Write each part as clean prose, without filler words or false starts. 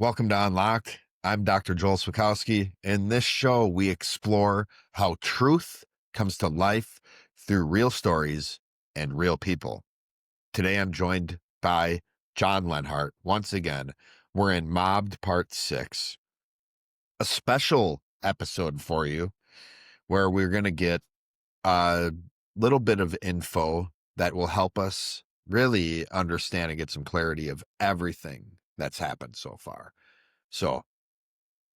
Welcome to Unlocked. I'm Dr. Joel Swakowski. In this show, we explore how truth comes to life through real stories and real people. Today, I'm joined by John Lenhart. Once again, we're in Mobbed Part 6, a special episode for you where we're going to get a little bit of info that will help us really understand and get some clarity of everything that's happened so far. So,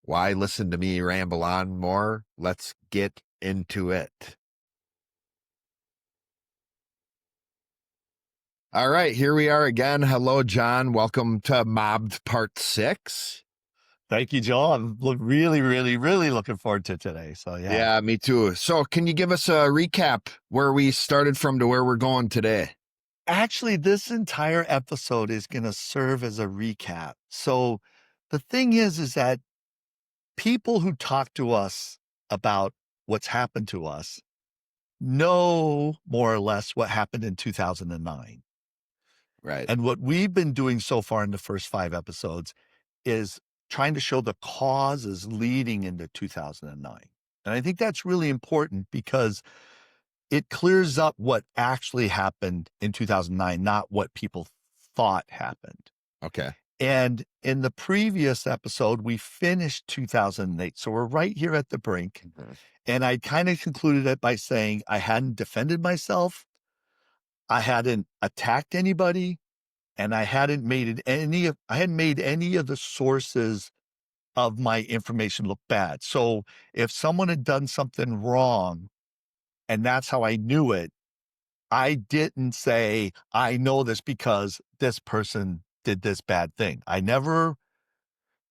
why listen to me ramble on more? Let's get into it. All right, here we are again. Hello, John. Welcome to Mobbed Part 6. Thank you, Joel. I'm really looking forward to today. So Yeah, me too. So, can you give us a recap where we started from to where we're going today? Actually, this entire episode is going to serve as a recap. So the thing is that people who talk to us about what's happened to us know more or less what happened in 2009. Right. And what we've been doing so far in the first 5 episodes is trying to show the causes leading into 2009. And I think that's really important because it clears up what actually happened in 2009, not what people thought happened. Okay. And in the previous episode, we finished 2008. So we're right here at the brink. Mm-hmm. And I kind of concluded it by saying I hadn't defended myself, I hadn't attacked anybody, and I hadn't made any of the sources of my information look bad. So if someone had done something wrong, and that's how I knew it, I didn't say, I know this because this person did this bad thing. I never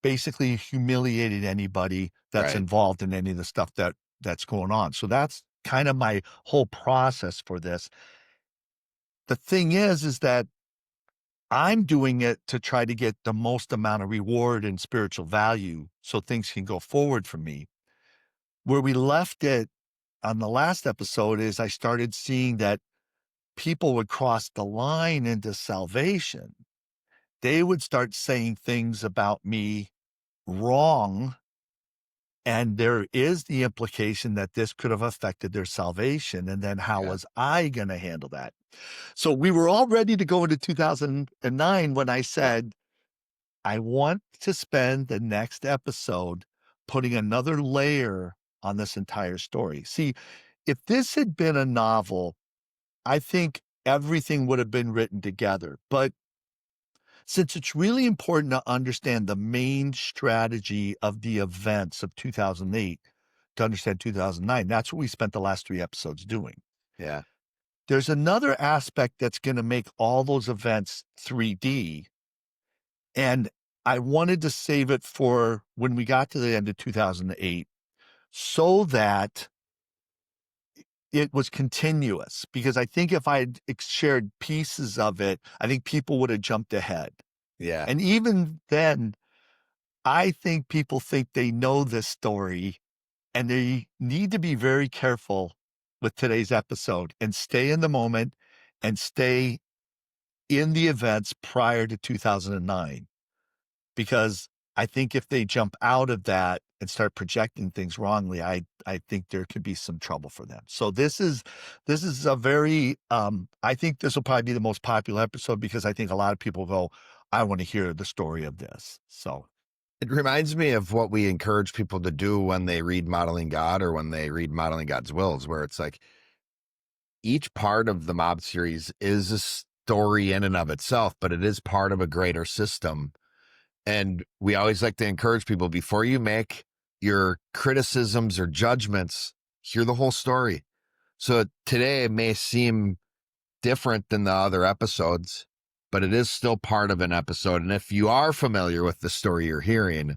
basically humiliated anybody that's Right. involved in any of the stuff that's going on. So that's kind of my whole process for this. The thing is that I'm doing it to try to get the most amount of reward and spiritual value so things can go forward for me. Where we left it on the last episode is I started seeing that people would cross the line into salvation. They would start saying things about me wrong. And there is the implication that this could have affected their salvation. And then how was I going to handle that? So we were all ready to go into 2009 when I said, I want to spend the next episode putting another layer on this entire story. See, if this had been a novel, I think everything would have been written together. But since it's really important to understand the main strategy of the events of 2008 to understand 2009, that's what we spent the last 3 episodes doing. Yeah. There's another aspect that's going to make all those events 3D. And I wanted to save it for when we got to the end of 2008 so that it was continuous, because I think if I had shared pieces of it, I think people would have jumped ahead. Yeah. And even then, I think people think they know this story, and they need to be very careful with today's episode and stay in the moment and stay in the events prior to 2009. Because I think if they jump out of that and start projecting things wrongly, I think there could be some trouble for them. So this is a very, I think this will probably be the most popular episode because I think a lot of people go, I want to hear the story of this. So It reminds me of what we encourage people to do when they read Modeling God or when they read Modeling God's Wills, where it's like each part of the Mob series is a story in and of itself, but it is part of a greater system. And we always like to encourage people, before you make your criticisms or judgments, hear the whole story. So today it may seem different than the other episodes, but it is still part of an episode. And if you are familiar with the story you're hearing,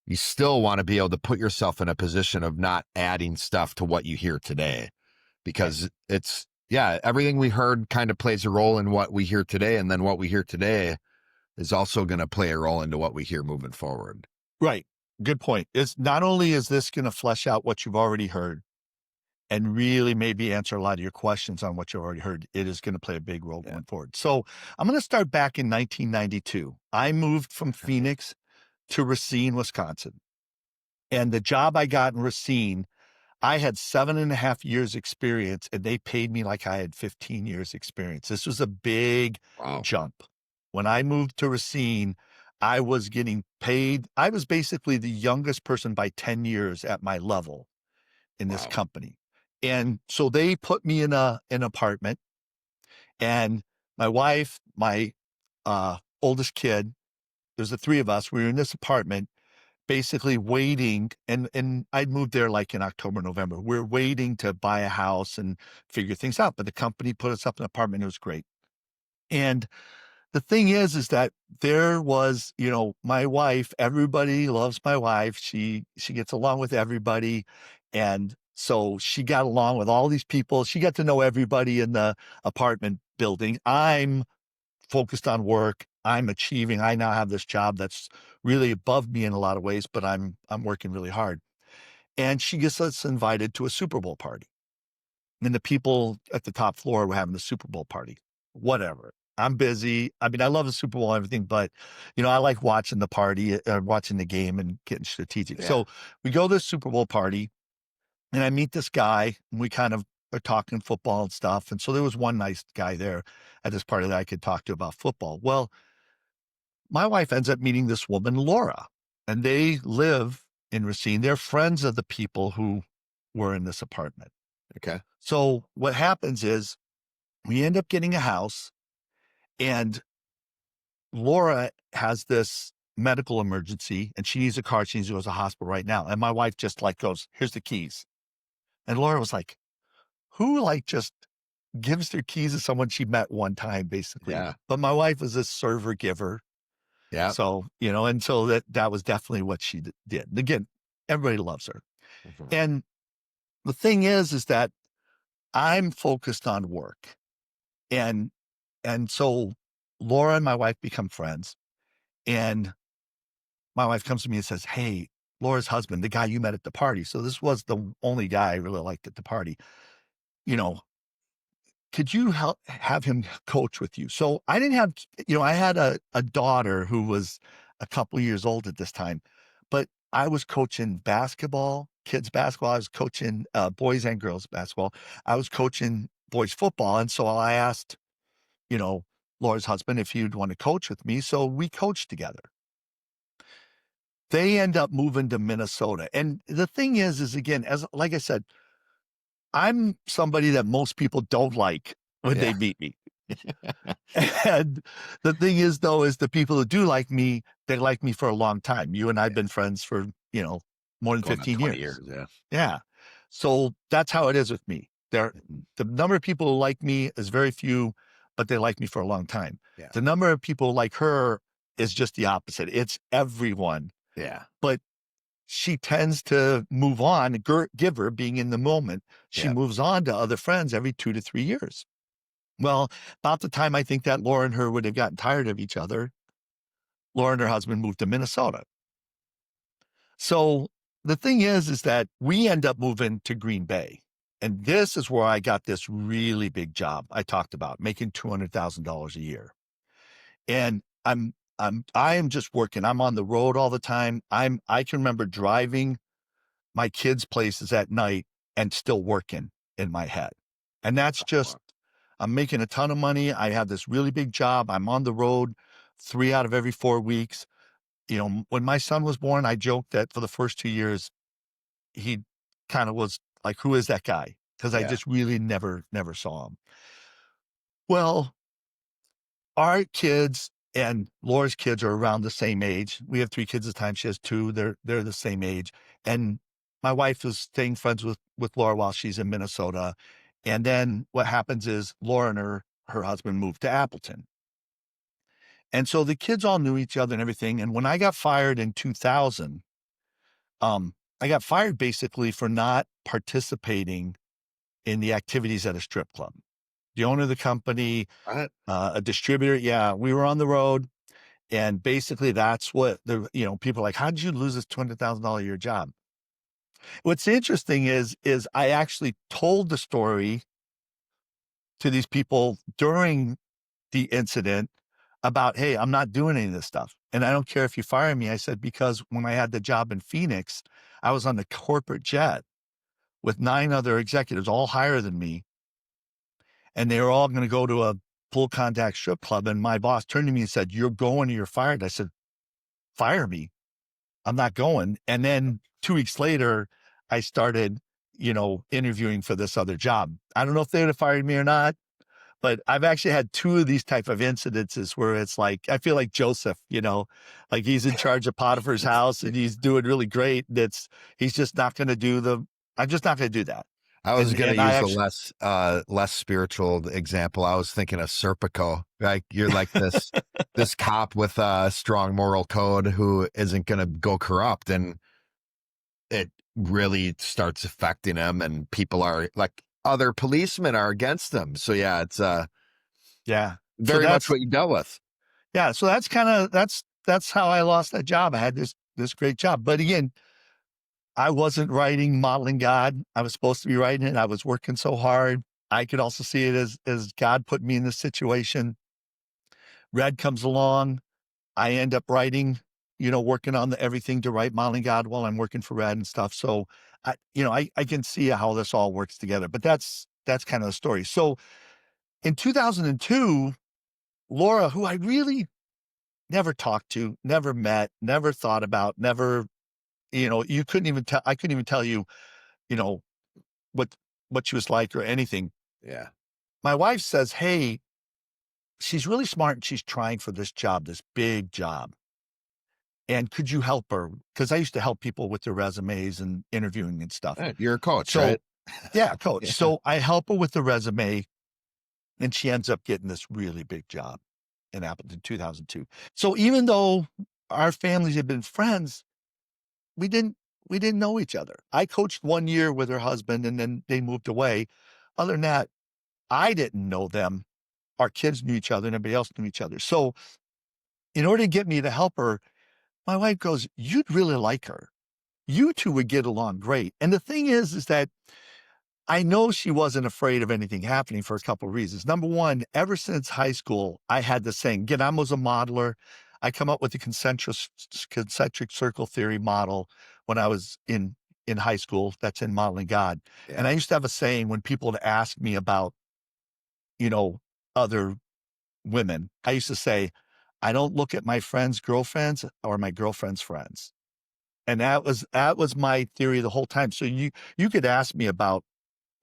you still want to be able to put yourself in a position of not adding stuff to what you hear today, because it's, yeah, everything we heard kind of plays a role in what we hear today. And then what we hear today is also going to play a role into what we hear moving forward. right. Good point. It's not only is this going to flesh out what you've already heard and really maybe answer a lot of your questions on what you already heard, it is going to play a big role going forward. So I'm going to start back in 1992. I moved from Phoenix to Racine, Wisconsin. And the job I got in Racine, I had 7.5 years experience, and they paid me like I had 15 years experience. This was a big Wow. jump. When I moved to Racine, I was getting paid. I was basically the youngest person by 10 years at my level in this Wow. company. And so they put me in an apartment, and my wife, my oldest kid, there's the three of us. We were in this apartment basically waiting, and I'd moved there like in October, November. We're waiting to buy a house and figure things out. But the company put us up in an apartment. It was great. And the thing is that there was, my wife, everybody loves my wife. She gets along with everybody. And so she got along with all these people. She got to know everybody in the apartment building. I'm focused on work. I'm achieving. I now have this job that's really above me in a lot of ways, but I'm working really hard. And she gets us invited to a Super Bowl party. And the people at the top floor were having the Super Bowl party. Whatever. I'm busy. I mean, I love the Super Bowl and everything, but I like watching the party, watching the game and getting strategic. Yeah. So we go to the Super Bowl party, and I meet this guy, and we kind of are talking football and stuff. And so there was one nice guy there at this party that I could talk to about football. Well, my wife ends up meeting this woman, Laura, and they live in Racine. They're friends of the people who were in this apartment. Okay. So what happens is we end up getting a house, and Laura has this medical emergency, and she needs a car. She needs to go to the hospital right now. And my wife just like goes, "Here's the keys." And Laura was like, who like just gives their keys to someone she met one time, basically? Yeah. But my wife is a server giver. Yeah. So, and so that was definitely what she did. And again, everybody loves her. Mhm. And the thing is that I'm focused on work. And so Laura and my wife become friends. And my wife comes to me and says, "Hey, Laura's husband, the guy you met at the party." So this was the only guy I really liked at the party. You know, could you have him coach with you? So I didn't have, I had a daughter who was a couple years old at this time, but I was coaching basketball, kids basketball. I was coaching boys and girls basketball. I was coaching boys football. And so I asked, you know, Laura's husband if he'd want to coach with me. So we coached together. They end up moving to Minnesota. And the thing is again, like I said, I'm somebody that most people don't like when Yeah. they meet me. And the thing is, though, is the people who do like me, they like me for a long time. You and I have been friends for, more than Going on 15 20 years. years. Yeah. Yeah. So that's how it is with me. Mhm. The number of people who like me is very few, but they like me for a long time. Yeah. The number of people who like her is just the opposite. It's everyone, Yeah. but she tends to move on. Giver being in the moment, she Yeah. moves on to other friends every 2 to 3 years. Well, about the time I think that Laura and her would have gotten tired of each other, Laura and her husband moved to Minnesota. So the thing is that we end up moving to Green Bay. And this is where I got this really big job I talked about, making $200,000 a year. And I am just working. I'm on the road all the time. I can remember driving my kids' places at night and still working in my head. And that's just, Wow. I'm making a ton of money. I have this really big job. I'm on the road 3 out of every 4 weeks. When my son was born, I joked that for the first 2 years, he kind of was like, who is that guy? Because I Yeah. just really never saw him. Well, our kids and Laura's kids are around the same age. We have 3 kids at the time. She has 2. They're the same age. And my wife was staying friends with Laura while she's in Minnesota. And then what happens is Laura and her husband moved to Appleton. And so the kids all knew each other and everything. And when I got fired in 2000, I got fired basically for not participating in the activities at a strip club. The owner of the company, What? a distributor, yeah, we were on the road. And basically that's what people are like, how did you lose this $200,000 a year job? What's interesting is I actually told the story to these people during the incident. about, "Hey, I'm not doing any of this stuff, and I don't care if you fire me." I said, "Because when I had the job in Phoenix, I was on the corporate jet with 9 other executives, all higher than me, and they were all gonna go to a full contact strip club, and my boss turned to me and said, 'You're going or you're fired.' I said, 'Fire me. I'm not going.'" And then 2 weeks later, I started, interviewing for this other job. I don't know if they would have fired me or not, but I've actually had 2 of these type of incidences where it's like, I feel like Joseph, like he's in charge of Potiphar's house and he's doing really great. He's just not going to I'm just not going to do that. I was And, gonna and I use a actually, less spiritual example. I was thinking of Serpico. Like you're like this cop with a strong moral code who isn't gonna go corrupt, and it really starts affecting him, and people are like other policemen are against him. So yeah, it's yeah. So very much that's, what you dealt with. yeah. So that's kind of, that's how I lost that job. I had this great job. But again, I wasn't writing Modeling God. I was supposed to be writing it. I was working so hard. I could also see it as God put me in this situation. Red comes along. I end up writing, working on everything to write Modeling God while I'm working for Red and stuff. So I can see how this all works together. But that's kind of the story. So in 2002, Laura, who I really never talked to, never met, never thought about, never, you couldn't even tell. I couldn't even tell you, you know, what she was like or anything. Yeah. My wife says, "Hey, she's really smart and she's trying for this job, this big job. And could you help her?" Because I used to help people with their resumes and interviewing and stuff. You're a coach, right? So, yeah, coach. Yeah. So I help her with the resume, and she ends up getting this really big job in Appleton, 2002. So even though our families had been friends, we didn't we didn't know each other. I coached 1 year with her husband, and then they moved away. Other than that, I didn't know them. Our kids knew each other, and everybody else knew each other. So in order to get me to help her, my wife goes, "You'd really like her. You 2 would get along great." And the thing is that I know she wasn't afraid of anything happening for a couple of reasons. Number 1, ever since high school, I had this saying. Again, I was a modeler. I come up with the concentric circle theory model when I was in high school. That's in Modeling God. And Yeah. I used to have a saying when people would ask me about, you know, other women. I used to say, "I don't look at my friends' girlfriends or my girlfriend's friends." And that was my theory the whole time. So you could ask me about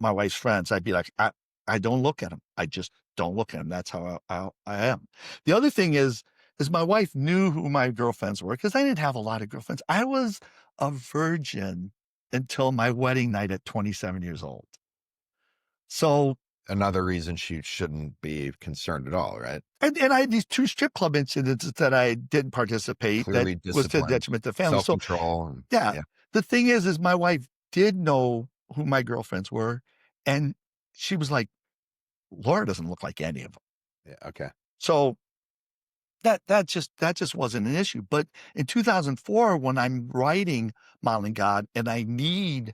my wife's friends. I'd be like, I don't look at them. I just don't look at them. That's how I am. The other thing is my wife knew who my girlfriends were because I didn't have a lot of girlfriends. I was a virgin until my wedding night at 27 years old. So, Another reason she shouldn't be concerned at all, right? and I had these 2 strip club incidents that I didn't participate that Clearly was to the disciplined, detriment of the family. So self-control, and yeah, yeah. the thing is my wife did know who my girlfriends were, and she was like, "Laura doesn't look like any of them." Yeah. Okay. So that just wasn't an issue. But in 2004, when I'm writing Modeling God and I need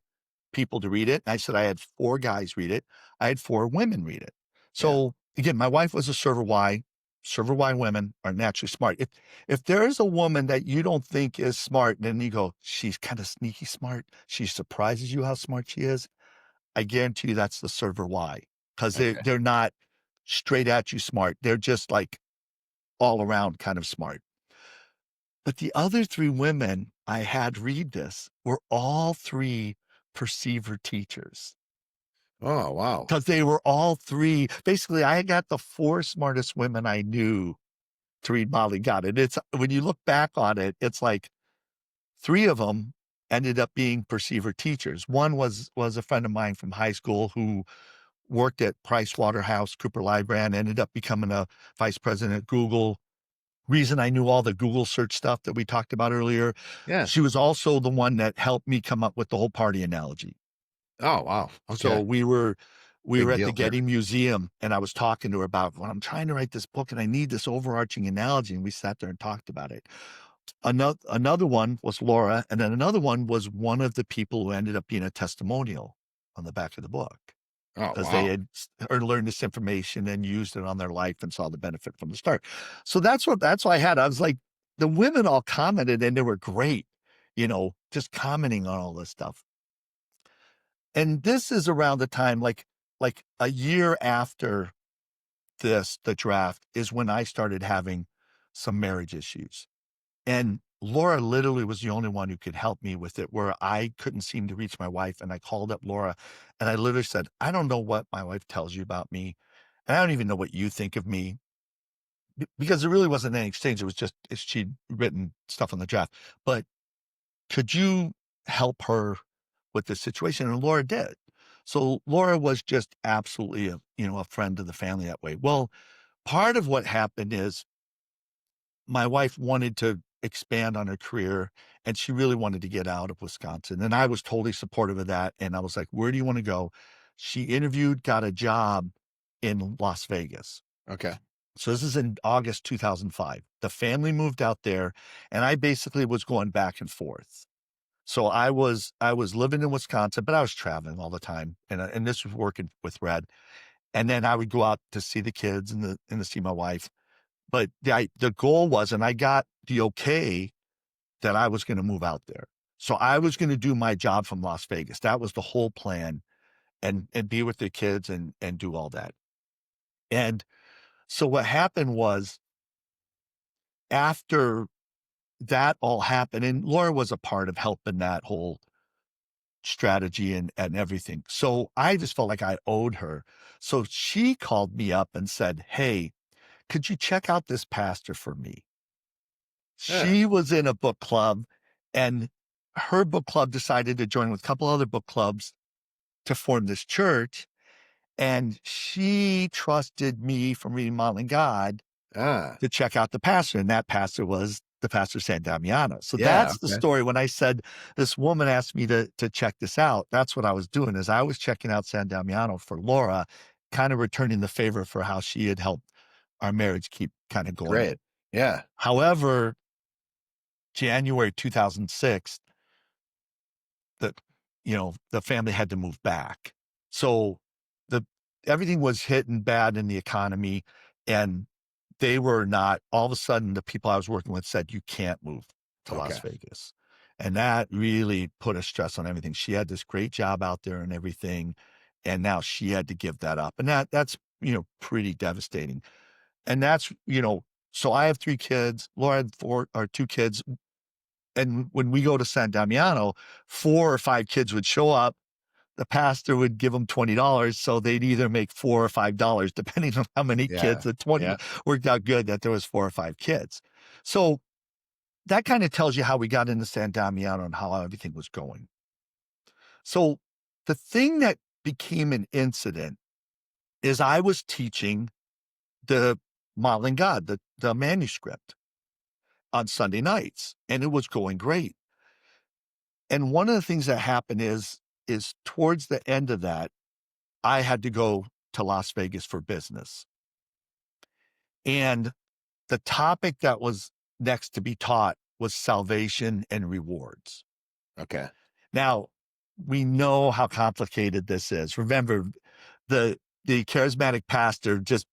people to read it, I said I had 4 guys read it. I had 4 women read it. Yeah. So again, my wife was a server Y. Server Y women are naturally smart. If there is a woman that you don't think is smart, then you go, "She's kind of sneaky smart. She surprises you how smart she is." I guarantee you that's the server Y because Okay. they're not straight at you smart. They're just like all around kind of smart. But the other 3 women I had read this were all 3 perceiver teachers Oh, wow. because they were all 3 basically, I got the 4 smartest women I knew to read Molly Got It. It's when you look back on it, it's like 3 of them ended up being perceiver teachers. One was a friend of mine from high school who worked at PricewaterhouseCooper Lybrand, ended up becoming a vice president at Google. Reason I knew all the Google search stuff that we talked about earlier. Yeah. She was also the one that helped me come up with the whole party analogy. Oh, wow. So Okay. we were Big at the deal here. Getty Museum and I was talking to her about, "Well, I'm trying to write this book and I need this overarching analogy." And we sat there and talked about it. Another one was Laura, and then another one was one of the people who ended up being a testimonial on the back of the book. Oh, because they wow. had or learned this information and used it on their life and saw the benefit from the start. So that's what I had. I was like, the women all commented and they were great, just commenting on all this stuff. And this is around the time, like a year after the draft is when I started having some marriage issues. And Laura literally was the only one who could help me with it, where I couldn't seem to reach my wife. And I called up Laura and I literally said, I don't know what my wife tells you about me. And I don't even know what you think of me because there really wasn't any exchange. It was just she'd written stuff on the draft. But could you help her with this situation? And Laura did. So Laura was just absolutely a friend of the family that way. Well, part of what happened is my wife wanted to expand on her career and she really wanted to get out of Wisconsin. And I was totally supportive of that. And I was like, where do you want to go? She interviewed, got a job in Las Vegas. Okay. So this is in August 2005. The family moved out there and I basically was going back and forth. So I was living in Wisconsin, but I was traveling all the time. And this was working with Red. And then I would go out to see the kids and to see my wife. But the goal was, and I got the okay that I was going to move out there. So I was going to do my job from Las Vegas. That was the whole plan, and be with the kids and do all that. And so what happened was after that all happened, and Laura was a part of helping that whole strategy and everything. So I just felt like I owed her. So she called me up and said, hey, could you check out this pastor for me? Yeah. She was in a book club and her book club decided to join with a couple other book clubs to form this church. And she trusted me from reading Modeling God Ah. to check out the pastor. And that pastor was the pastor San Damiano. So Yeah. that's the Okay. story. When I said this woman asked me to check this out, that's what I was doing is I was checking out San Damiano for Laura, kind of returning the favor for how she had helped our marriage keep kind of going. Great. Yeah. However, January 2006, the the family had to move back. So the everything was hitting bad in the economy and they were not all of a sudden the people I was working with said, you can't move to Las Okay. Vegas. And that really put a stress on everything. She had this great job out there and everything. And now she had to give that up. And that's pretty devastating. And so I have 3 kids. Laura had 2 kids. And when we go to San Damiano, 4 or 5 kids would show up. The pastor would give them $20, so they'd either make $4 or $5, depending on how many kids. Yeah. The 20 Yeah. worked out good that there was 4 or 5 kids. So that kind of tells you how we got into San Damiano and how everything was going. So the thing that became an incident is I was teaching the Modeling God, the manuscript on Sunday nights, and it was going great. And one of the things that happened is towards the end of that, I had to go to Las Vegas for business. And the topic that was next to be taught was salvation and rewards. Okay. Now, we know how complicated this is. Remember, the charismatic pastor just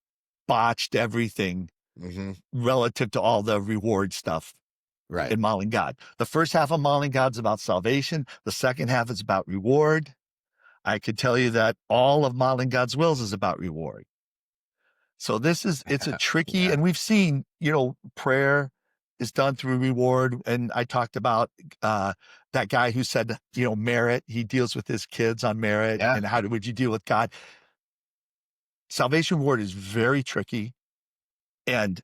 botched everything Hmm. relative to all the reward stuff Right. in Modeling God. The first half of Modeling God's about salvation. The second half is about reward. I could tell you that all of Modeling God's Wills is about reward. So it's a tricky, Yeah. and we've seen, prayer is done through reward. And I talked about that guy who said, merit, he deals with his kids on merit. Yeah. And would you deal with God? Salvation reward is very tricky. And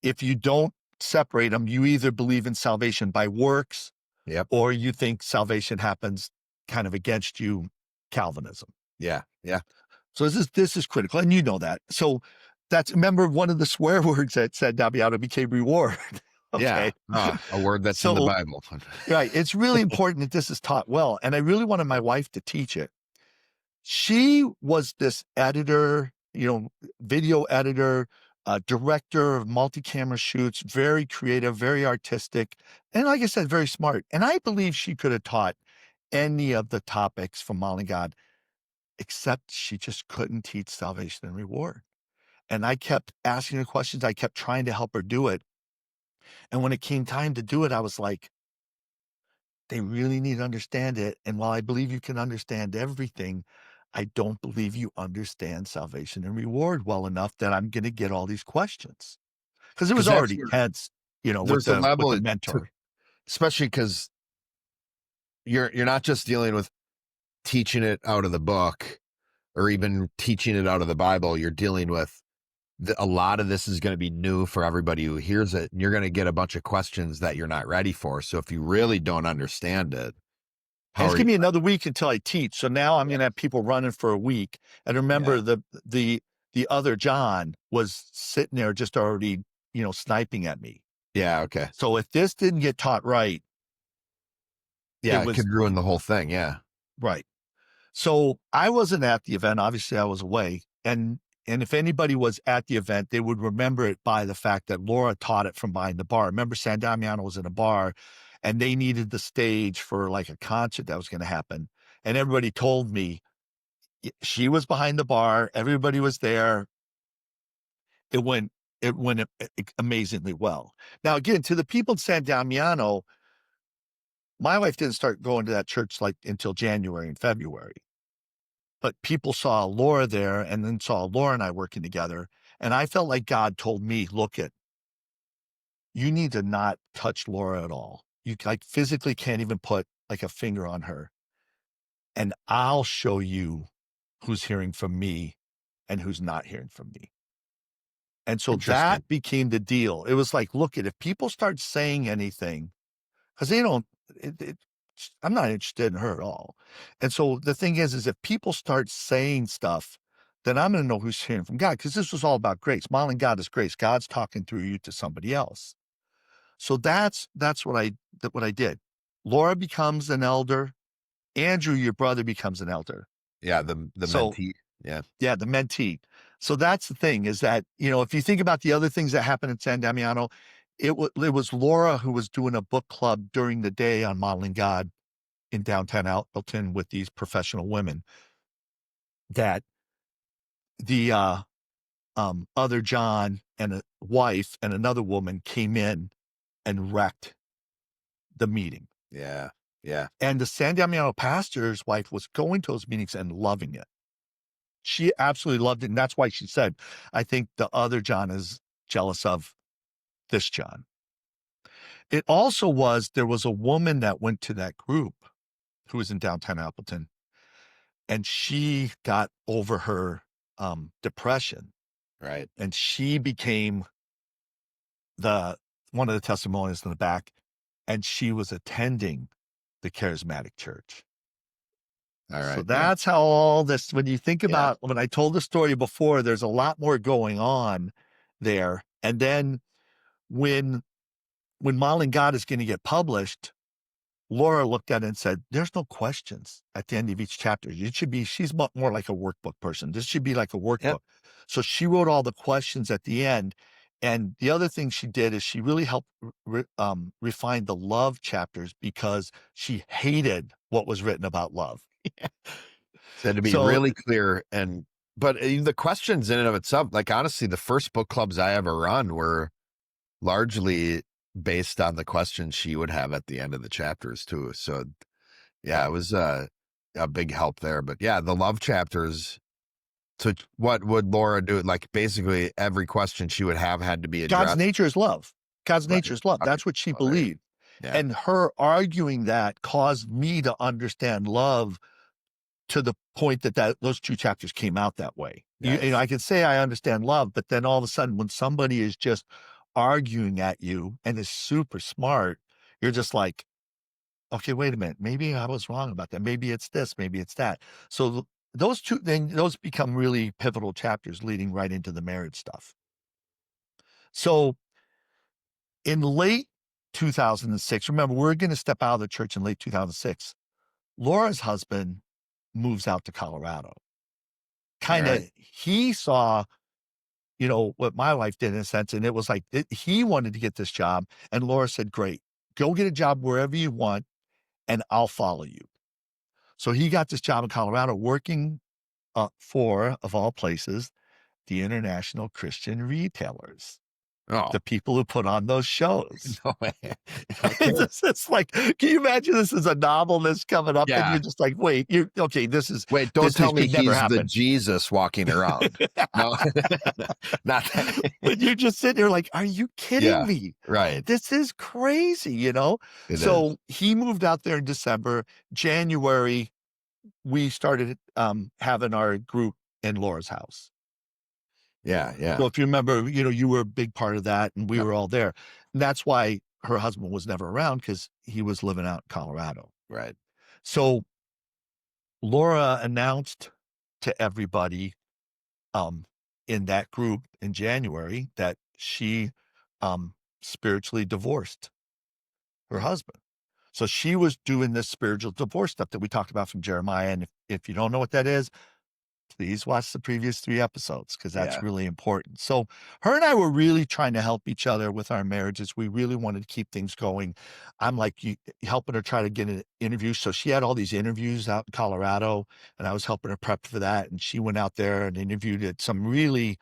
if you don't separate them, you either believe in salvation by works Yep. or you think salvation happens kind of against you, Calvinism. Yeah. Yeah. So this is critical, and you know that. So remember one of the swear words that said Dabiata became reward. Yeah. Okay. Ah, a word that's in the So Bible. right, it's really important that this is taught well, and I really wanted my wife to teach it. She was this editor, video editor, director of multi-camera shoots, very creative, very artistic, and like I said, very smart. And I believe she could have taught any of the topics from Molly God except she just couldn't teach salvation and reward. And I kept asking her questions. I kept trying to help her do it. And when it came time to do it, I was like, they really need to understand it. And while I believe you can understand everything, I don't believe you understand salvation and reward well enough that I'm going to get all these questions. Because it Because was that's already where tense, with there's a the level to, mentor. especially because you're not just dealing with teaching it out of the book or even teaching it out of the Bible. You're dealing with a lot of this is going to be new for everybody who hears it. And you're going to get a bunch of questions that you're not ready for. So if you really don't understand it, And how it's are you? gonna be another week until I teach. So now I'm gonna have people running for a week. And Yeah. remember the other John was sitting there just already, sniping at me. Yeah. Okay. So if this didn't get taught right, it Yeah. It was could ruin the whole thing. Yeah. right. So I wasn't at the event. Obviously, I was away. And if anybody was at the event, they would remember it by the fact that Laura taught it from behind the bar. Remember, San Damiano was in a bar and they needed the stage for like a concert that was going to happen. And everybody told me she was behind the bar, everybody was there. It went amazingly well. Now, again, to the people in San Damiano, my wife didn't start going to that church like until January and February. But people saw Laura there and then saw Laura and I working together. And I felt like God told me, look you need to not touch Laura at all. You like physically can't even put like a finger on her. And I'll show you who's hearing from me and who's not hearing from me. And so Interesting. that became the deal. It was like, look if people start saying anything, because they don't, I'm not interested in her at all. And so the thing is if people start saying stuff, then I'm going to know who's hearing from God, because this was all about grace. Modeling God is grace. God's talking through you to somebody else. So that's what I did. Laura becomes an elder. Andrew, your brother, becomes an elder. Yeah. The So mentee. Yeah. yeah, the mentee. So that's the thing is that, if you think about the other things that happened in San Damiano, it was Laura who was doing a book club during the day on modeling God in downtown Appleton with these professional women that the other John and a wife and another woman came in and wrecked the meeting. Yeah. Yeah. And the San Damiano pastor's wife was going to those meetings and loving it. She absolutely loved it. And that's why she said, I think the other John is jealous of this John. It also there was a woman that went to that group who was in downtown Appleton, and she got over her depression, Right. and she became the one of the testimonials in the back, and she was attending the charismatic church. All So right. Yeah. that's how all this, when you think Yeah. about, when I told the story before, there's a lot more going on there. And then when Modeling God is going to get published, Laura looked at it and said, there's no questions at the end of each chapter. It should be, she's more like a workbook person. This should be like a Yep. workbook. So she wrote all the questions at the end. And the other thing she did is she really helped refine the love chapters, because she hated what was written about love. So to be So really clear but the questions in and of itself, like honestly, the first book clubs I ever run were largely based on the questions she would have at the end of the chapters too. So yeah, yeah, it was a big help there. But yeah, the love chapters. So what would Laura do? Like basically every question she would have had to be God's addressed. nature is love. God's Right. nature is love. Okay. That's what she Oh, there you believed. go. Yeah. And her arguing that caused me to understand love, to the point that those two chapters came out that way. Nice. I could say I understand love, but then all of a sudden, when somebody is just arguing at you and is super smart, you're just like, okay, wait a minute. Maybe I was wrong about that. Maybe it's this, maybe it's that. So those become really pivotal chapters leading right into the marriage stuff. So in late 2006, remember, we're going to step out of the church in late 2006. Laura's husband moves out to Colorado. All right. He saw, what my wife did in a sense, and it was like he wanted to get this job. And Laura said, great, go get a job wherever you want, and I'll follow you. So he got this job in Colorado working for, of all places, the International Christian Retailers, Oh, the people who put on those shows. no way. Okay. It's like, can you imagine this is a novel that's coming up and Yeah. you're just like, wait, you're okay, Wait, don't this tell me should never he's the happen. Jesus walking around. No, not that. But you're just sitting there like, are you kidding Yeah, me? right. This is crazy, you know? It is. So he moved out there in December. January, we started having our group in Laura's house. Yeah, So yeah. if you remember, you were a big part of that and we Yep. were all there. And that's why her husband was never around because he was living out in Colorado. Right. So Laura announced to everybody um, in that group in January that she spiritually divorced her husband. So she was doing this spiritual divorce stuff that we talked about from Jeremiah. And if you don't know what that is, please watch the previous 3 episodes because that's Yeah. really important. So her and I were really trying to help each other with our marriages. We really wanted to keep things going. I'm like helping her try to get an interview. So she had all these interviews out in Colorado, and I was helping her prep for that. And she went out there and interviewed at some really,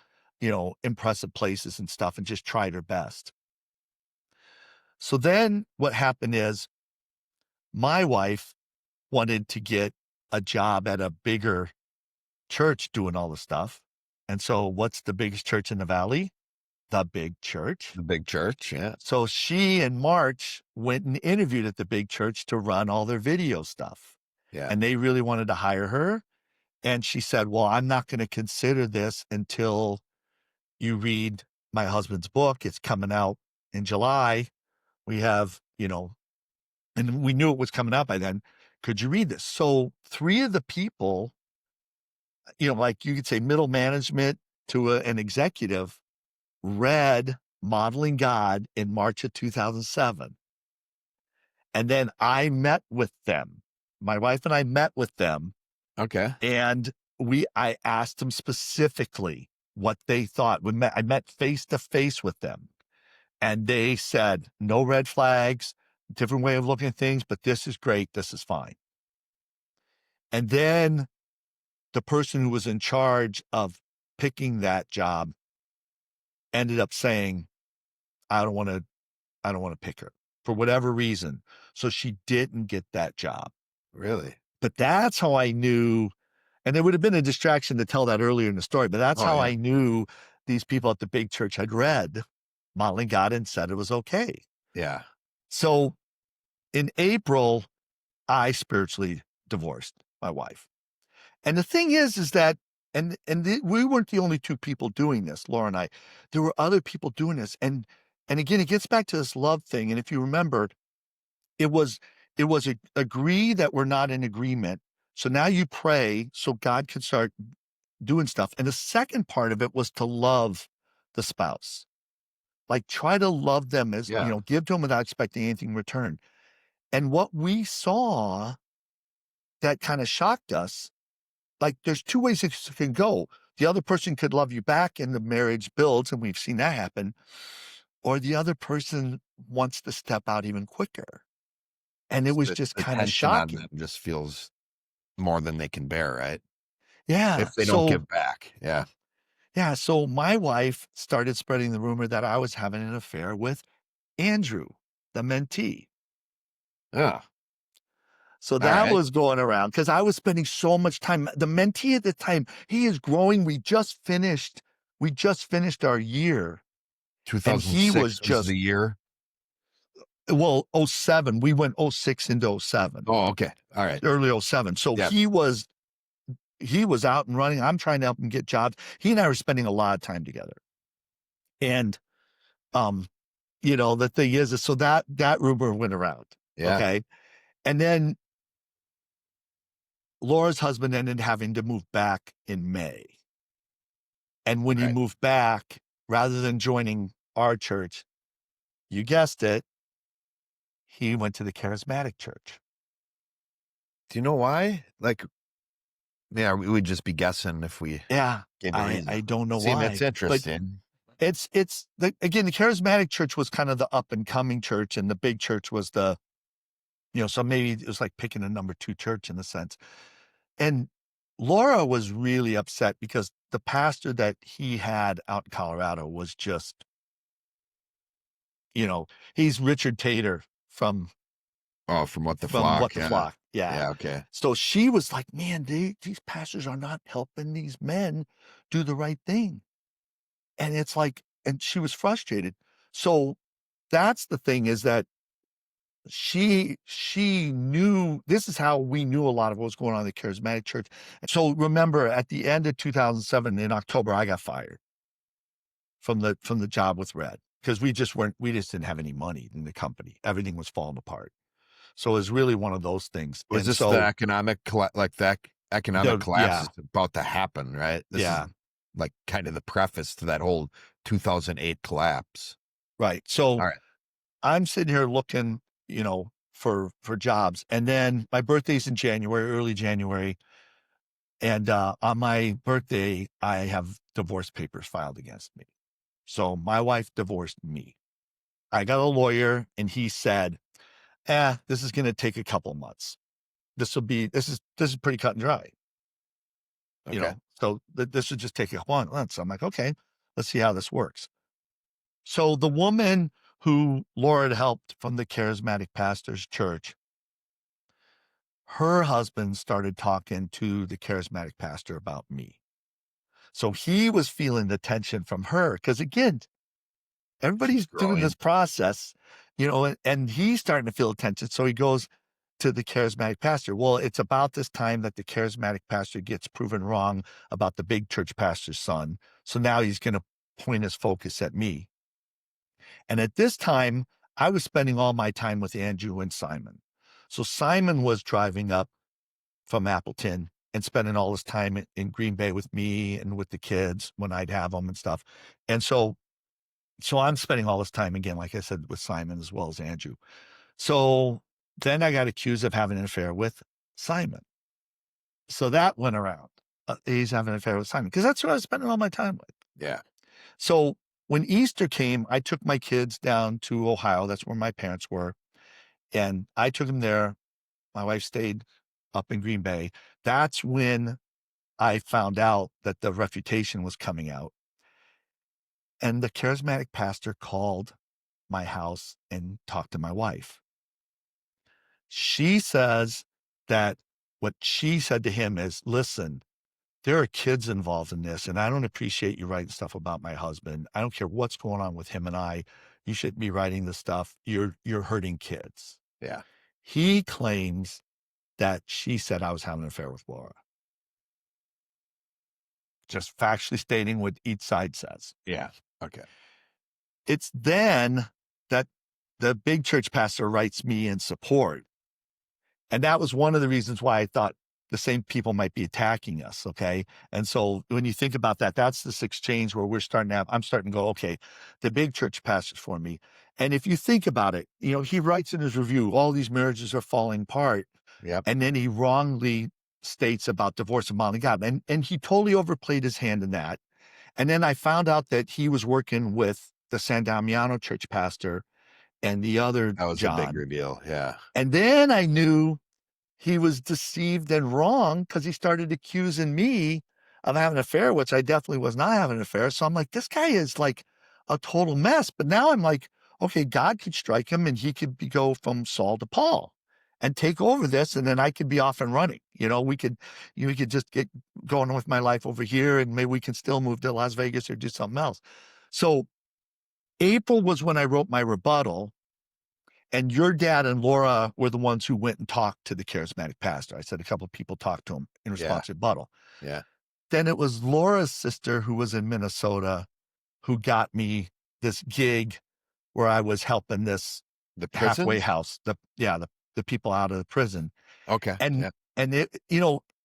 impressive places and stuff and just tried her best. So then what happened is my wife wanted to get a job at a bigger church doing all the stuff. And so what's the biggest church in the valley? The big church. The big church. Yeah. So she in March went and interviewed at the big church to run all their video stuff. Yeah. And they really wanted to hire her. And she said, well, I'm not going to consider this until you read my husband's book. It's coming out in July. We have, and we knew it was coming out by then. Could you read this? So 3 of the people, like you could say middle management to an executive, read Modeling God in March of 2007. And then I met with them. My wife and I met with them, Okay. and I asked them specifically what they thought. I met face to face with them, and they said, no red flags, different way of looking at things, but this is great. This is fine. And then the person who was in charge of picking that job ended up saying, I don't want to pick her for whatever reason. So she didn't get that job. Really? But that's how I knew, and it would have been a distraction to tell that earlier in the story, but that's Oh, how yeah. I knew these people at the big church had read Modeling God and said it was okay. Yeah. So in April, I spiritually divorced my wife. And the thing is that, we weren't the only 2 people doing this, Laura and I. There were other people doing this. And again, it gets back to this love thing. And if you remember, it was agree that we're not in agreement. So now you pray so God can start doing stuff. And the second part of it was to love the spouse. Like try to love them as, Yeah. give to them without expecting anything in return. And what we saw that kind of shocked us, like there's 2 ways it can go. The other person could love you back and the marriage builds, and we've seen that happen, or the other person wants to step out even quicker. And it was just The kind of tension on shocking. them just feels more than they can bear, right? Yeah. If they don't give back. Yeah. So my wife started spreading the rumor that I was having an affair with Andrew, the mentee. Yeah. So All that right. was going around because I was spending so much time. The mentee at the time, he is growing. We just finished our year, and he was 2006 was just the year. well, '07. We went '06 into '07, Oh, okay. All right. early '07. So Yeah. he was out and running. I'm trying to help him get jobs. He and I were spending a lot of time together. And um, the thing is so that rumor went around. Yeah. Okay. And then Laura's husband ended having to move back in May. And when he Right. moved back, rather than joining our church, you guessed it, he went to the charismatic church. Do you know why? Like, yeah, we would just be guessing if we Yeah. gave a reason. I don't know See, that's why, but interesting. it's again, the charismatic church was kind of the up and coming church, and the big church was so maybe it was like picking a number 2 church in a sense. And Laura was really upset because the pastor that he had out in Colorado was just, you know, he's Richard Tater from Oh, from What the What Flock. the Yeah. Flock. Yeah. Yeah. Okay. So she was like, man, these pastors are not helping these men do the right thing. And it's like, and she was frustrated. So that's the thing, is that she knew, this is how we knew a lot of what was going on in the charismatic church. So remember, at the end of 2007, in October, I got fired from the job with Red, because we just didn't have any money in the company. Everything was falling apart. So it was really one of those things. Was And this the so economic like that economic collapse yeah, is about to happen, right? This is yeah, like kind of the preface to that whole 2008 collapse. right. So All right. I'm sitting here looking, for jobs. And then my birthday's in January, early January. And on my birthday, I have divorce papers filed against me. So my wife divorced me. I got a lawyer, and he said, this is going to take a couple months. This is pretty cut and dry, Okay. so this would just take a couple months. I'm like, okay, let's see how this works. So the woman who Laura had helped from the charismatic pastor's church, her husband started talking to the charismatic pastor about me. So he was feeling the tension from her, because again, She's everybody's doing this growing. process, and he's starting to feel attention. So he goes to the charismatic pastor. Well, it's about this time that the charismatic pastor gets proven wrong about the big church pastor's son. So now he's going to point his focus at me. And at this time, I was spending all my time with Andrew and Simon. So Simon was driving up from Appleton and spending all his time in Green Bay with me and with the kids when I'd have them and stuff. And so I'm spending all this time again, like I said, with Simon as well as Andrew. So then I got accused of having an affair with Simon. So that went around. He's having an affair with Simon, because that's who I was spending all my time with. Yeah. So when Easter came, I took my kids down to Ohio. That's where my parents were. And I took them there. My wife stayed up in Green Bay. That's when I found out that the refutation was coming out. And the charismatic pastor called my house and talked to my wife. She says that what she said to him is, listen, there are kids involved in this, and I don't appreciate you writing stuff about my husband. I don't care what's going on with him and I. You shouldn't be writing this stuff. You're hurting kids. Yeah. He claims that she said I was having an affair with Laura. Just factually stating what each side says. Yeah. Okay. It's then that the big church pastor writes me in support. And that was one of the reasons why I thought the same people might be attacking us. Okay. And so when you think about that, that's this exchange where I'm starting to go, okay, the big church pastor's for me. And if you think about it, he writes in his review, all these marriages are falling apart. Yep. And then he wrongly states about divorce and modeling God. And he totally overplayed his hand in that. And then I found out that he was working with the San Damiano church pastor and the other That was a big John. reveal. Yeah. And then I knew he was deceived and wrong, because he started accusing me of having an affair, which I definitely was not having an affair. So I'm like, this guy is like a total mess. But now I'm like, okay, God could strike him and he could go from Saul to Paul and take over this. And then I could be off and running. We could just get going with my life over here, and maybe we can still move to Las Vegas or do something else. So April was when I wrote my rebuttal. And your dad and Laura were the ones who went and talked to the charismatic pastor. I said a couple of people talked to him in Yeah. response to rebuttal. Yeah. Then it was Laura's sister, who was in Minnesota, who got me this gig where I was helping this The halfway prisons. house, the people out of the prison. Okay. And Yeah. and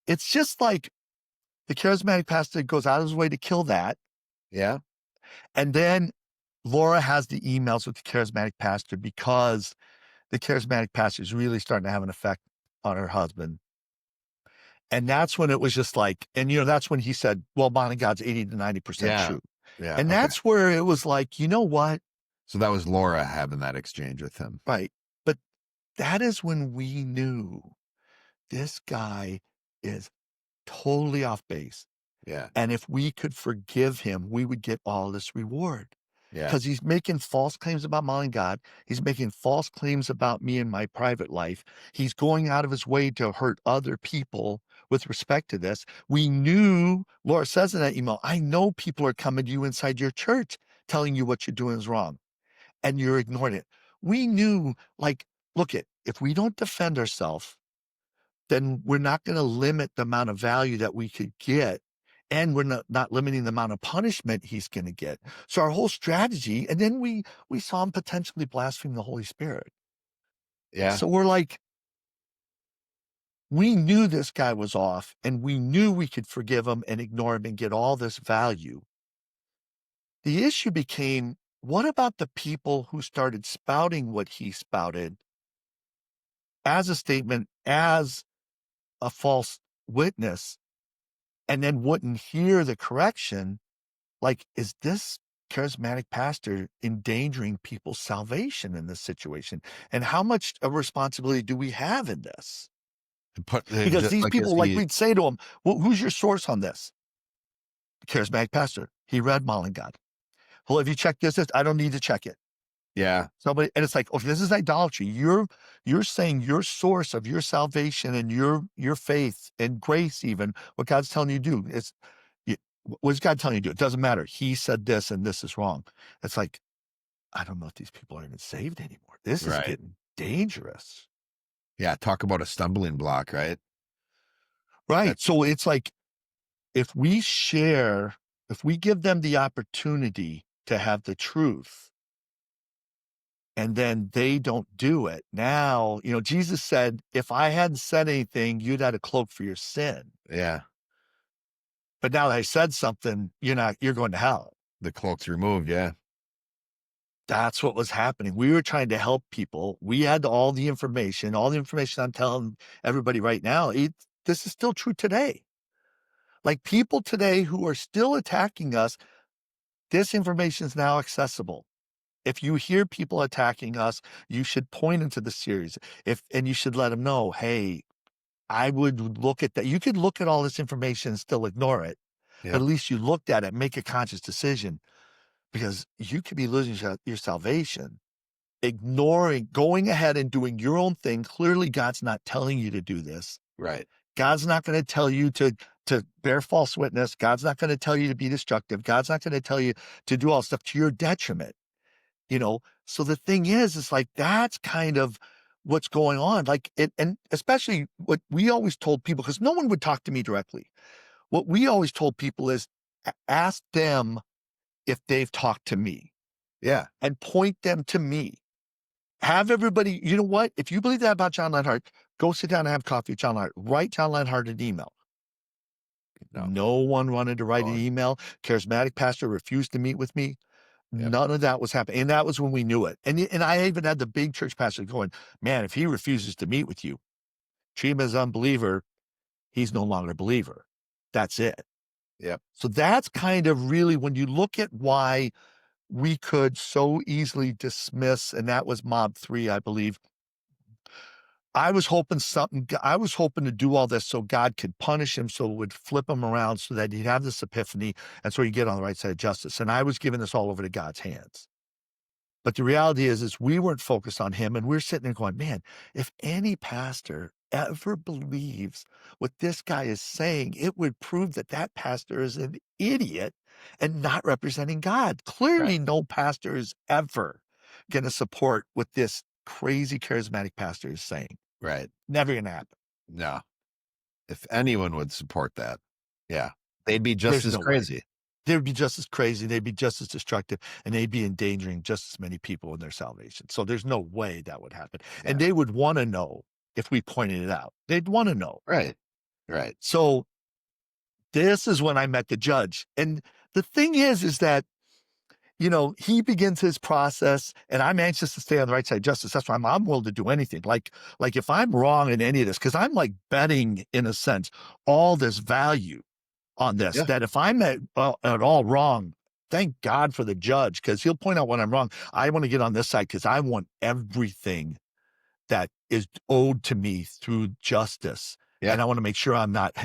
it's just like the charismatic pastor goes out of his way to kill that. Yeah. And then Laura has the emails with the charismatic pastor, because the charismatic pastor is really starting to have an effect on her husband. And that's when it was just like, and that's when he said, well, Bonnie God's 80 to 90% Yeah. true. Yeah. And Okay. that's where it was like, you know what? So that was Laura having that exchange with him. Right. But that is when we knew this guy is totally off base. Yeah. And if we could forgive him, we would get all this reward. Yeah. Because he's making false claims about modeling God. He's making false claims about me and my private life. He's going out of his way to hurt other people with respect to this. We knew, Laura says in that email, I know people are coming to you inside your church telling you what you're doing is wrong, and you're ignoring it. We knew, like, look it, if we don't defend ourselves, then we're not going to limit the amount of value that we could get. And we're not limiting the amount of punishment he's going to get. So our whole strategy, and then we saw him potentially blaspheme the Holy Spirit. Yeah. So we're like, we knew this guy was off, and we knew we could forgive him and ignore him and get all this value. The issue became, what about the people who started spouting what he spouted as a statement, as a false witness, and then wouldn't hear the correction? Like, is this charismatic pastor endangering people's salvation in this situation? And how much of responsibility do we have in this? And put Because just these like, is people, like, he? we'd say to them, well, who's your source on this? The charismatic pastor. He read Mullen God. Well, have you checked this? I don't need to check it. Yeah. Somebody, and it's like, okay, this is idolatry. You're saying your source of your salvation and your faith and grace, even what God's telling you to do, is what's God telling you to do? It doesn't matter. He said this and this is wrong. It's like, I don't know if these people are even saved anymore. This is Right. getting dangerous. Yeah. Talk about a stumbling block, right? Right. That, So it's like, if we share, if we give them the opportunity to have the truth, and then they don't do it. Now, Jesus said, if I hadn't said anything, you'd had a cloak for your sin. yeah. But now that I said something, you're going to hell. The cloak's removed. Yeah. That's what was happening. We were trying to help people. We had all the information I'm telling everybody right now. This is still true today. Like, people today who are still attacking us, this information is now accessible. If you hear people attacking us, you should point into the series. And you should let them know, hey, I would look at that. You could look at all this information and still ignore it, but Yep. at least you looked at it, make a conscious decision, because you could be losing your salvation, ignoring, going ahead and doing your own thing. Clearly, God's not telling you to do this. Right. God's not going to tell you to bear false witness. God's not going to tell you to be destructive. God's not going to tell you to do all stuff to your detriment. So the thing is like, that's kind of what's going on. Like, and especially what we always told people, because no one would talk to me directly. What we always told people is, ask them if they've talked to me, Yeah. and point them to me. Have everybody, you know what? If you believe that about John Lenhart, go sit down and have coffee with John Lenhart. Write John Lenhart an email. No. No one wanted to write an Gone. email. Charismatic pastor refused to meet with me. Yep. None of that was happening. And that was when we knew it. And I even had the big church pastor going, man, if he refuses to meet with you, treat him as an unbeliever, he's no longer a believer. That's it. Yep. So that's kind of really, when you look at why we could so easily dismiss, and that was Mob 3, I believe. I was hoping to do all this so God could punish him, so it would flip him around, so that he'd have this epiphany, and so he'd get on the right side of justice. And I was giving this all over to God's hands. But the reality is we weren't focused on him, and we're sitting there going, man, if any pastor ever believes what this guy is saying, it would prove that that pastor is an idiot and not representing God. Right. Clearly, no pastor is ever going to support what this crazy charismatic pastor is saying. Right. Never going to happen. No. If anyone would support that, yeah, they'd be just There's as no way. crazy. They would be just as crazy, they'd be just as destructive, and they'd be endangering just as many people in their salvation. So there's no way that would happen. Yeah. And they would want to know if we pointed it out. They'd want to know. Right. Right. So this is when I met the judge. And the thing is that, he begins his process, and I'm anxious to stay on the right side of justice. That's why I'm willing to do anything. Like if I'm wrong in any of this, because I'm like betting, in a sense, all this value on this, Yeah. that if I'm at all wrong, thank God for the judge, because he'll point out when I'm wrong. I want to get on this side because I want everything that is owed to me through justice. Yeah. And I want to make sure I'm not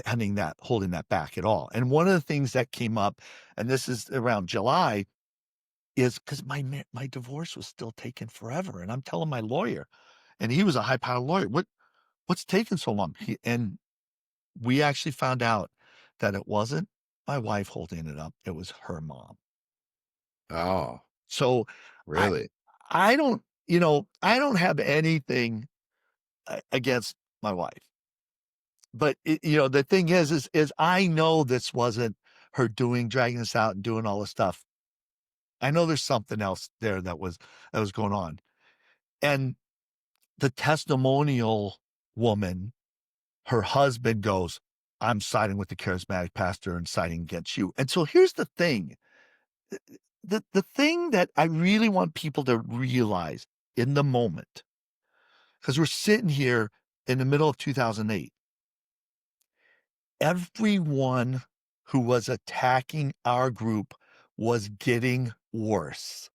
holding that back at all. And one of the things that came up, and this is around July, is because my divorce was still taking forever. And I'm telling my lawyer, and he was a high powered lawyer, what's taking so long? And we actually found out that it wasn't my wife holding it up, it was her mom. Oh, So I really? I don't, I don't have anything against my wife. But the thing is I know this wasn't her doing, dragging us out and doing all this stuff. I know there's something else there that was going on. And the testimonial woman, her husband goes, I'm siding with the charismatic pastor and siding against you. And so here's the thing. The thing that I really want people to realize in the moment, because we're sitting here in the middle of 2008, everyone who was attacking our group was getting worse.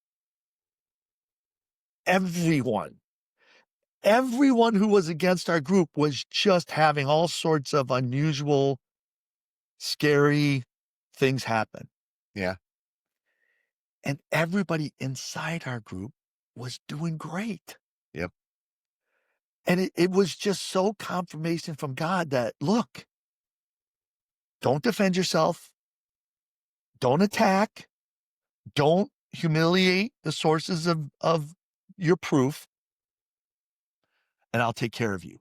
Everyone. Everyone who was against our group was just having all sorts of unusual, scary things happen. Yeah. And everybody inside our group was doing great. Yep. And it was just so confirmation from God that, look, don't defend yourself, don't attack, don't humiliate the sources of your proof, and I'll take care of you.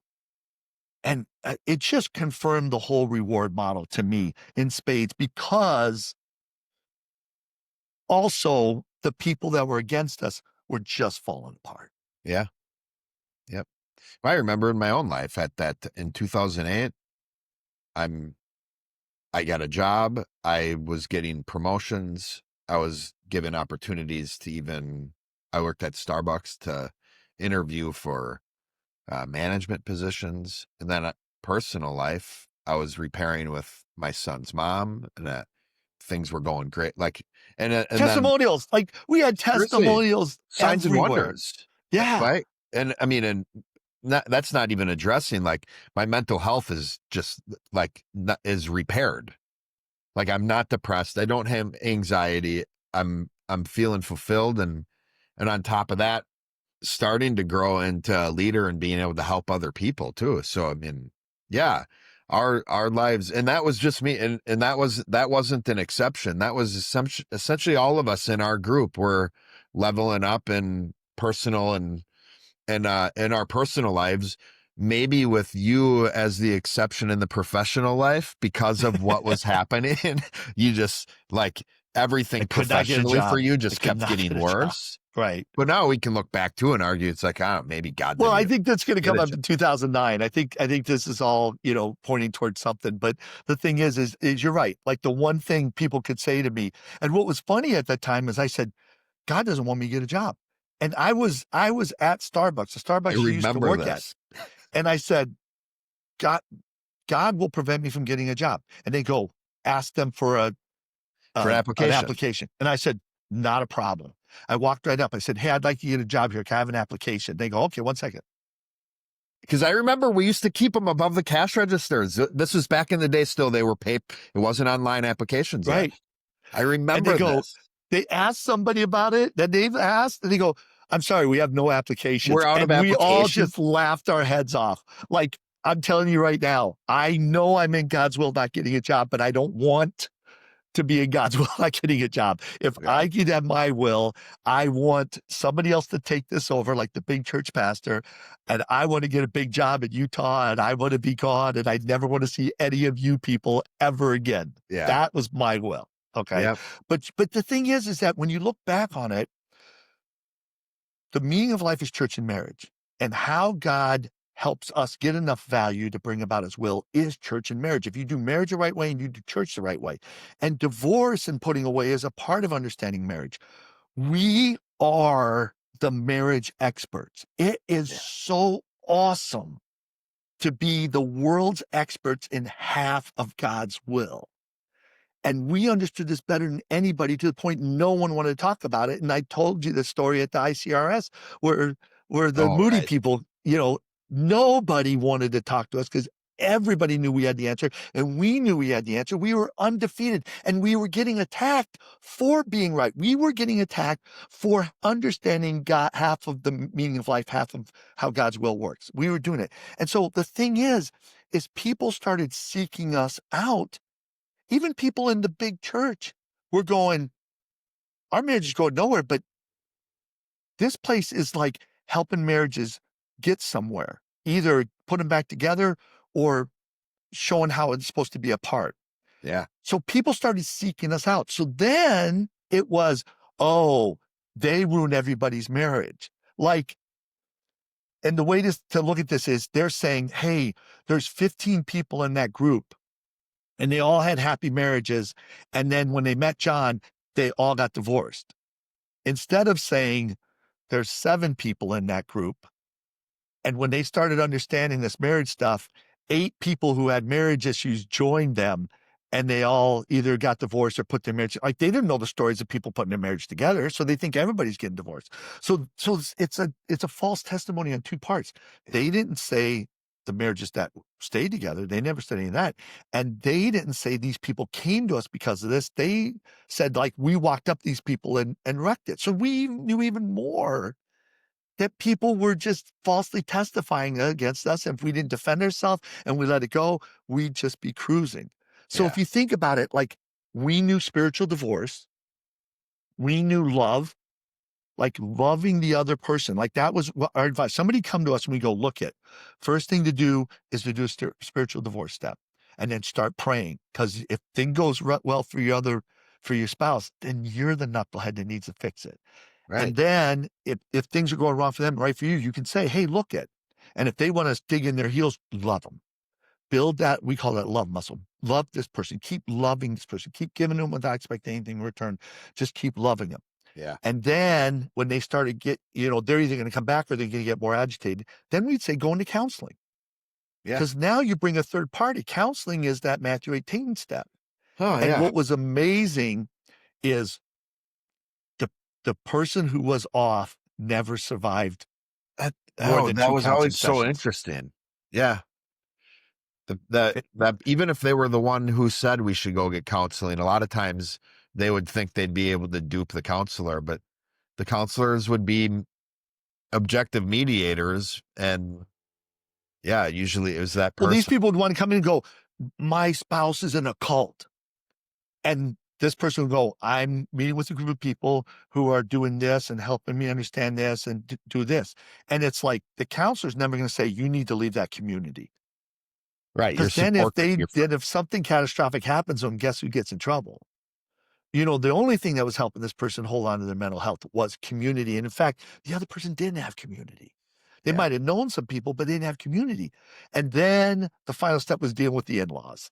And it just confirmed the whole reward model to me in spades, because also the people that were against us were just falling apart. Yeah. Yep. I remember in my own life in 2008, I got a job. I was getting promotions. I was given opportunities I worked at Starbucks to interview for management positions. And then personal life, I was repairing with my son's mom, and things were going great. And then Testimonials, like we had seriously, testimonials signs and everywhere. wonders. Yeah. Right. And I mean, and that's not even addressing, like, my mental health is just is repaired. Like, I'm not depressed. I don't have anxiety. I'm feeling fulfilled. And on top of that, starting to grow into a leader and being able to help other people too. So, I mean, yeah, our lives, and that was just me. And that wasn't an exception. That was essentially all of us in our group were leveling up in personal and in our personal lives, maybe with you as the exception in the professional life because of what was happening. You just, like, I everything could not get a professionally for job. you I just could kept not getting get a job. worse. Right. But now we can look back to and argue it's like, maybe God Well, didn't I even think that's going to get come a up job. in 2009. I think this is all, pointing towards something. But the thing is you're right. Like the one thing people could say to me, and what was funny at that time is I said, God doesn't want me to get a job. And I was at Starbucks, the I Starbucks you used to remember work at. this And I said, God, God will prevent me from getting a job. And they go, ask them for for an an application. application. And I said, not a problem. I walked right up. I said, hey, I'd like to get a job here. Can I have an application? They go, okay, 1 second. Because I remember we used to keep them above the cash registers. This was back in the day still. They were paid. It wasn't online applications yet. Right. I And they remember go, this. they ask somebody about it that they've asked, and they go, I'm sorry, we have no applications. We're out of And we all applications. just laughed our heads off. Like, I'm telling you right now, I know I'm in God's will not getting a job, but I don't want to be in God's will not getting a job. If Yeah. I could have my will, I want somebody else to take this over, like the big church pastor, and I want to get a big job in Utah, and I want to be gone, and I never want to see any of you people ever again. Yeah. That was my will. Okay. Yep. But the thing is that when you look back on it, the meaning of life is church and marriage, and how God helps us get enough value to bring about his will is church and marriage. If you do marriage the right way and you do church the right way, and divorce and putting away is a part of understanding marriage. We are the marriage experts. It is Yeah. so awesome to be the world's experts in half of God's will. And we understood this better than anybody, to the point no one wanted to talk about it. And I told you the story at the ICRS where the Oh, Moody right. people, nobody wanted to talk to us because Everybody knew we had the answer, and we knew we had the answer. We were undefeated, and we were getting attacked for being right. We were getting attacked for understanding God, half of the meaning of life, half of how God's will works. We were doing it. And so the thing is people started seeking us out. Even people in the big church were going, our marriage is going nowhere, but this place is like helping marriages get somewhere, either put them back together or showing how it's supposed to be apart. Yeah. So people started seeking us out. So then it was, oh, they ruined everybody's marriage. Like, and the way to look at this is they're saying, hey, there's 15 people in that group and they all had happy marriages. And then when they met John, they all got divorced. Instead of saying there's 7 people in that group. And when they started understanding this marriage stuff, 8 people who had marriage issues joined them, and they all either got divorced or put their marriage, like, they didn't know the stories of people putting their marriage together, so they think everybody's getting divorced. So it's a false testimony on 2 parts. They didn't say the marriages that stayed together. They never said any of that. And they didn't say these people came to us because of this. They said, like, we walked up these people and wrecked it. So we knew even more that people were just falsely testifying against us. If we didn't defend ourselves and we let it go, we'd just be cruising. So Yeah. if you think about it, like, we knew spiritual divorce, we knew love, like loving the other person. Like, that was what our advice. Somebody come to us and we go, look it, first thing to do is to do a spiritual divorce step and then start praying. Because if thing goes well for your spouse, then you're the knucklehead that needs to fix it. Right. And then if things are going wrong for them, right for you, you can say, hey, look it. And if they want to dig in their heels, love them. Build that, we call that love muscle. Love this person. Keep loving this person. Keep giving them without expecting anything in return. Just keep loving them. Yeah. And then when they start to get, they're either going to come back or they're going to get more agitated. Then we'd say go into counseling. Yeah. Because now you bring a third party. Counseling is that Matthew 18 step. Oh, And yeah. what was amazing is the person who was off never survived more than That 2 was counseling always so sessions. interesting. Yeah. That It even if they were the one who said we should go get counseling, a lot of times they would think they'd be able to dupe the counselor, but the counselors would be objective mediators. And yeah, usually it was that well, these person. people would want to come in and go, my spouse is in a cult. And this person would go, I'm meeting with a group of people who are doing this and helping me understand this and do this. And it's like the counselor's never going to say, you need to leave that community. Right. Your Because then support, your if something catastrophic happens to them, guess who gets in trouble? The only thing that was helping this person hold on to their mental health was community. And in fact, the other person didn't have community. They yeah. might have known some people, but they didn't have community. And then the final step was dealing with the in-laws.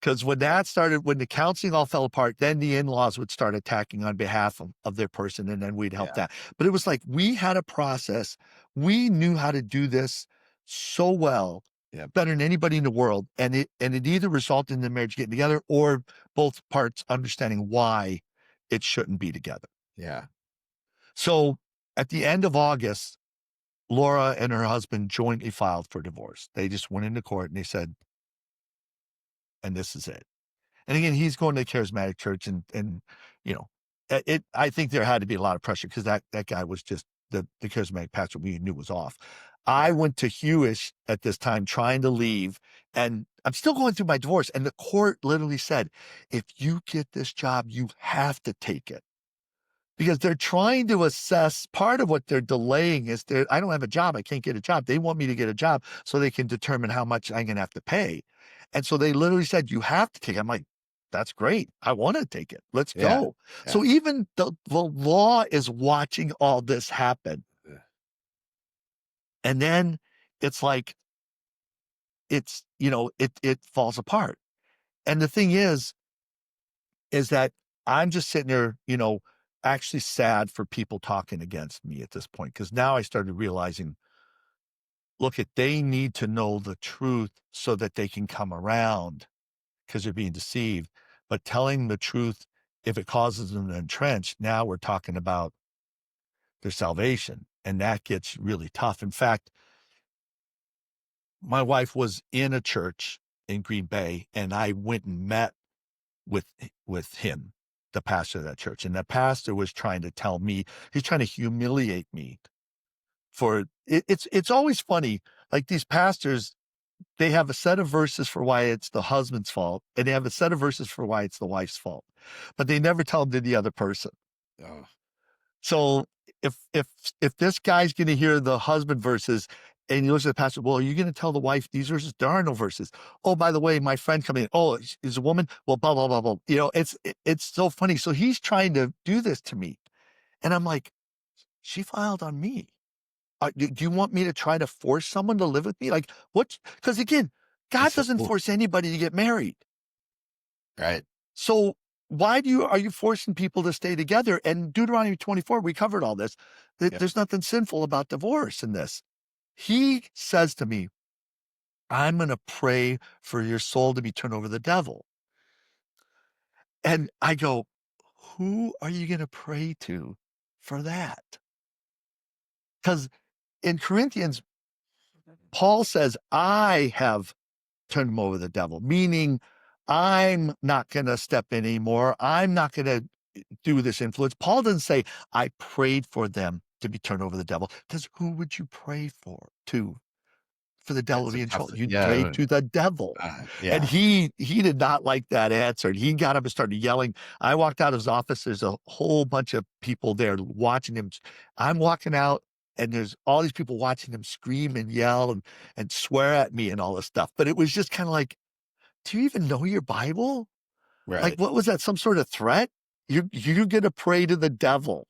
Because when the counseling all fell apart, then the in-laws would start attacking on behalf of their person, and then we'd help Yeah. that. But it was like we had a process. We knew how to do this so well, Yeah. better than anybody in the world. And it either resulted in the marriage getting together or both parts understanding why it shouldn't be together. Yeah. So at the end of August, Laura and her husband jointly filed for divorce. They just went into court and they said, and this is it. And again, he's going to a charismatic church and I think there had to be a lot of pressure because that guy was just the charismatic pastor we knew was off. I Yeah. went to Hewish at this time trying to leave, and I'm still going through my divorce. And the court literally said, if you get this job, you have to take it. Because they're trying to assess, part of what they're delaying is I don't have a job. I can't get a job. They want me to get a job so they can determine how much I'm going to have to pay. And so they literally said, you have to take it. I'm like, that's great. I want to take it. Let's Yeah. go. Yeah. So even the law is watching all this happen. Yeah. And then it's like, it falls apart. And the thing is that I'm just sitting there, actually sad for people talking against me at this point. Because now I started realizing, look, they need to know the truth so that they can come around because they're being deceived. But telling the truth, if it causes them to entrench, now we're talking about their salvation. And that gets really tough. In fact, my wife was in a church in Green Bay, and I went and met with him, the pastor of that church. And the pastor was trying to tell me, he's trying to humiliate me for it. It's always funny. Like these pastors, they have a set of verses for why it's the husband's fault, and they have a set of verses for why it's the wife's fault, but they never tell them to the other person. Oh, So if if if this guy's going to hear the husband verses and he looks at the pastor, well, are you going to tell the wife these verses? There are no verses. Oh, by the way, my friend coming in. Oh, is a woman. Well, blah blah blah blah. You know, it's so funny. So he's trying to do this to me, and I'm like, she filed on me. Do you want me to try to force someone to live with me? Like what? Because again, God it's a doesn't fool. force anybody to get married. Right. So why are you forcing people to stay together? And Deuteronomy 24, we covered all this. Yep. There's nothing sinful about divorce in this. He says to me, I'm going to pray for your soul to be turned over to the devil. And I go, who are you going to pray to for that? Because in Corinthians, Paul says, I have turned him over to the devil, meaning I'm not going to step in anymore. I'm not going to do this influence. Paul doesn't say, I prayed for them to be turned over to the devil. Because who would you pray for the devil to That's a be in tough control? thing. You'd pray Yeah. to the devil. And Yeah. he did not like that answer. And he got up and started yelling. I walked out of his office. There's a whole bunch of people there watching him. I'm walking out, and there's all these people watching him scream and yell and swear at me and all this stuff. But it was just kind of like, do you even know your Bible? Like, Right. what was that? Some sort of threat? You're gonna pray to the devil.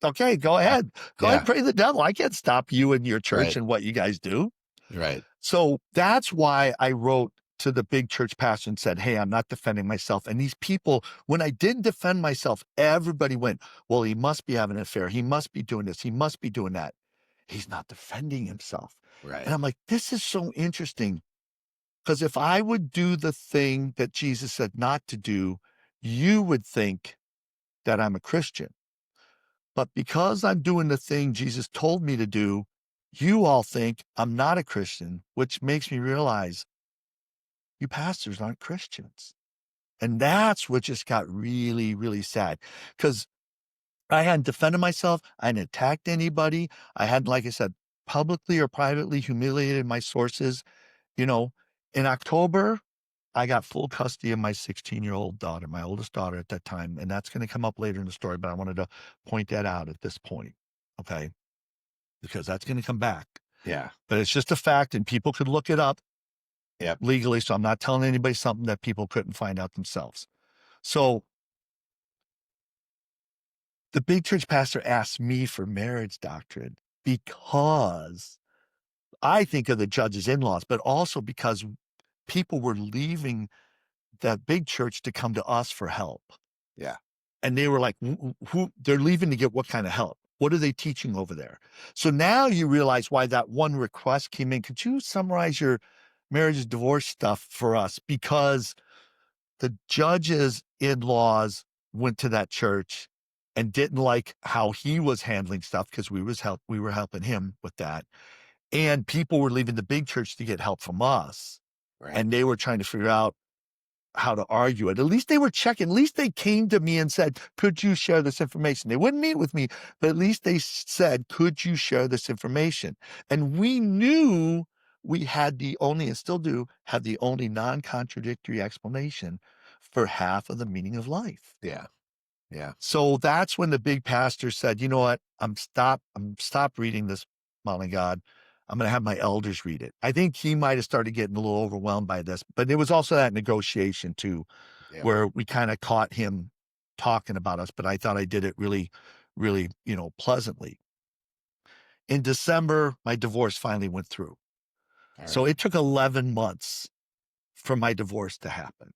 Okay, go Yeah. ahead. Go ahead, Yeah. pray to the devil. I can't stop you and your church Right. and what you guys do. Right. So that's why I wrote to the big church pastor and said, hey, I'm not defending myself. And these people, when I didn't defend myself, everybody went, well, he must be having an affair. He must be doing this. He must be doing that. He's not defending himself. And Right. I'm like, this is so interesting. Because if I would do the thing that Jesus said not to do, you would think that I'm a Christian. But because I'm doing the thing Jesus told me to do, you all think I'm not a Christian, which makes me realize you pastors aren't Christians. And that's what just got really, really sad. Because I hadn't defended myself. I hadn't attacked anybody. I hadn't, like I said, publicly or privately humiliated my sources. You know, in October, I got full custody of my 16-year-old daughter, my oldest daughter at that time. And that's going to come up later in the story, but I wanted to point that out at this point. Okay. Because that's going to come back. Yeah. But it's just a fact, and people could look it up Yep. legally. So I'm not telling anybody something that people couldn't find out themselves. So the big church pastor asked me for marriage doctrine because I think of the judge's in-laws, but also because people were leaving that big church to come to us for help. Yeah. And they were like, who they're leaving to get what kind of help? What are they teaching over there? So now you realize why that one request came in. Could you summarize your marriage divorce stuff for us? Because the judge's in-laws went to that church and didn't like how he was handling stuff because we were helping him with that. And people were leaving the big church to get help from us. Right. And they were trying to figure out how to argue it. At least they were checking. At least they came to me and said, could you share this information? They wouldn't meet with me, but at least they said, could you share this information? And we knew we had the only, and still do, have the only non-contradictory explanation for half of the meaning of life. Yeah. Yeah. So that's when the big pastor said, you know what? I'm stop reading this, Molly God. I'm going to have my elders read it. I think he might have started getting a little overwhelmed by this, but there was also that negotiation too, Yep. where we kind of caught him talking about us, but I thought I did it really, really, pleasantly. In December, my divorce finally went through. All So right. it took 11 months for my divorce to happen.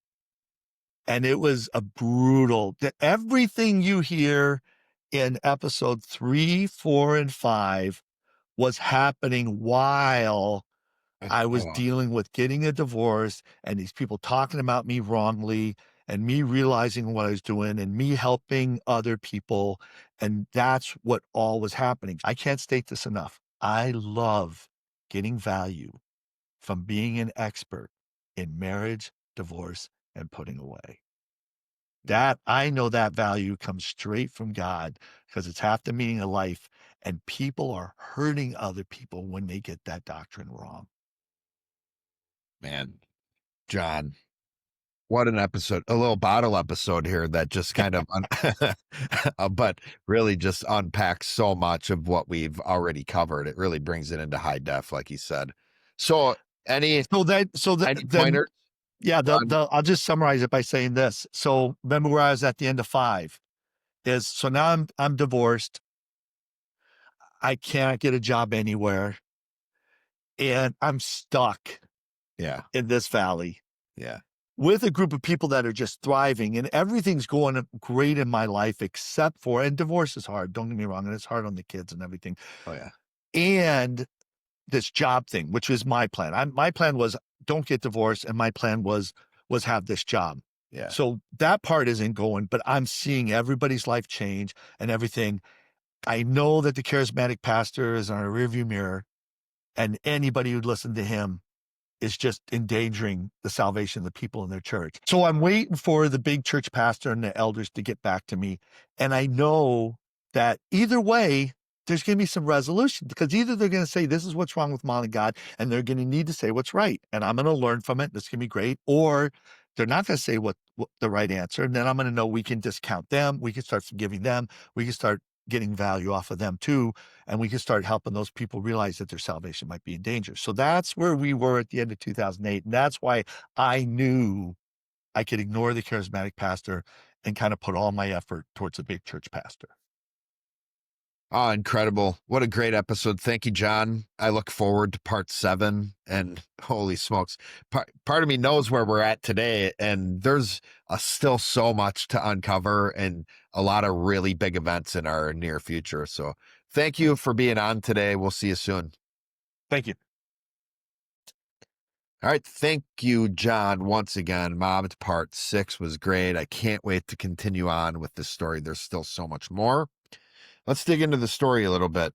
And it was a brutal, everything you hear in episode 3, 4, and 5 was happening while I was Oh, dealing with getting a divorce and these people talking about me wrongly and me realizing what I was doing and me helping other people. And that's what all was happening. I can't state this enough. I love getting value from being an expert in marriage, divorce, and putting away. That I know that value comes straight from God because it's half the meaning of life, and people are hurting other people when they get that doctrine wrong. Man, John, what an episode, a little bottle episode here that just kind of, but really just unpacks so much of what we've already covered. It really brings it into high def, like you said. So any, any Then pointers yeah, on, I'll just summarize it by saying this. So remember where I was at the end of 5 is so now I'm divorced. I can't get a job anywhere, and I'm stuck yeah, in this valley yeah, with a group of people that are just thriving, and everything's going great in my life except for, and divorce is hard, don't get me wrong, and it's hard on the kids and everything. oh yeah, And this job thing, which was my plan. My plan was don't get divorced, and my plan was have this job. yeah. So that part isn't going, but I'm seeing everybody's life change and everything. I know that the charismatic pastor is on a rearview mirror, and anybody who'd listen to him is just endangering the salvation of the people in their church. So I'm waiting for the big church pastor and the elders to get back to me. And I know that either way, there's going to be some resolution because either they're going to say, this is what's wrong with modeling God, and they're going to need to say what's right. And I'm going to learn from it. This can be great. Or they're not going to say what the right answer. And then I'm going to know we can discount them. We can start forgiving them. We can start getting value off of them too. And we can start helping those people realize that their salvation might be in danger. So that's where we were at the end of 2008. And that's why I knew I could ignore the charismatic pastor and kind of put all my effort towards the big church pastor. Oh, incredible. What a great episode. Thank you, John. I look forward to part 7, and holy smokes, part of me knows where we're at today, and there's still so much to uncover and a lot of really big events in our near future. So thank you for being on today. We'll see you soon. Thank you. All right. Thank you, John. Once again, Mobbed part 6 was great. I can't wait to continue on with this story. There's still so much more. Let's dig into the story a little bit.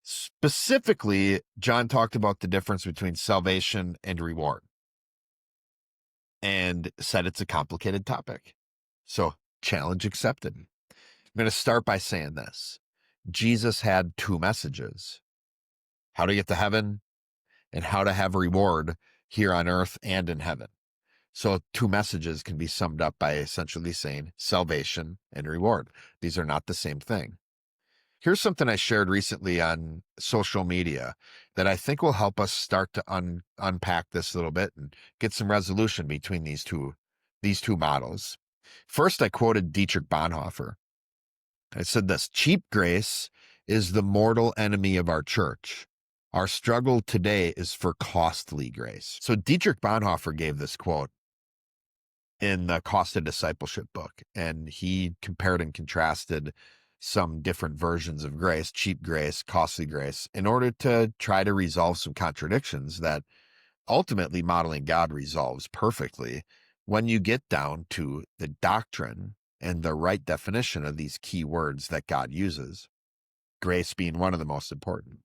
Specifically, John talked about the difference between salvation and reward and said it's a complicated topic. So, challenge accepted. I'm going to start by saying this. Jesus had 2 messages: how to get to heaven and how to have a reward here on earth and in heaven. So 2 messages can be summed up by essentially saying salvation and reward. These are not the same thing. Here's something I shared recently on social media that I think will help us start to unpack this a little bit and get some resolution between these two models. First, I quoted Dietrich Bonhoeffer. I said this: cheap grace is the mortal enemy of our church. Our struggle today is for costly grace. So Dietrich Bonhoeffer gave this quote in the Cost of Discipleship book, and he compared and contrasted some different versions of grace, cheap grace, costly grace, in order to try to resolve some contradictions that ultimately Modeling God resolves perfectly when you get down to the doctrine and the right definition of these key words that God uses, grace being one of the most important.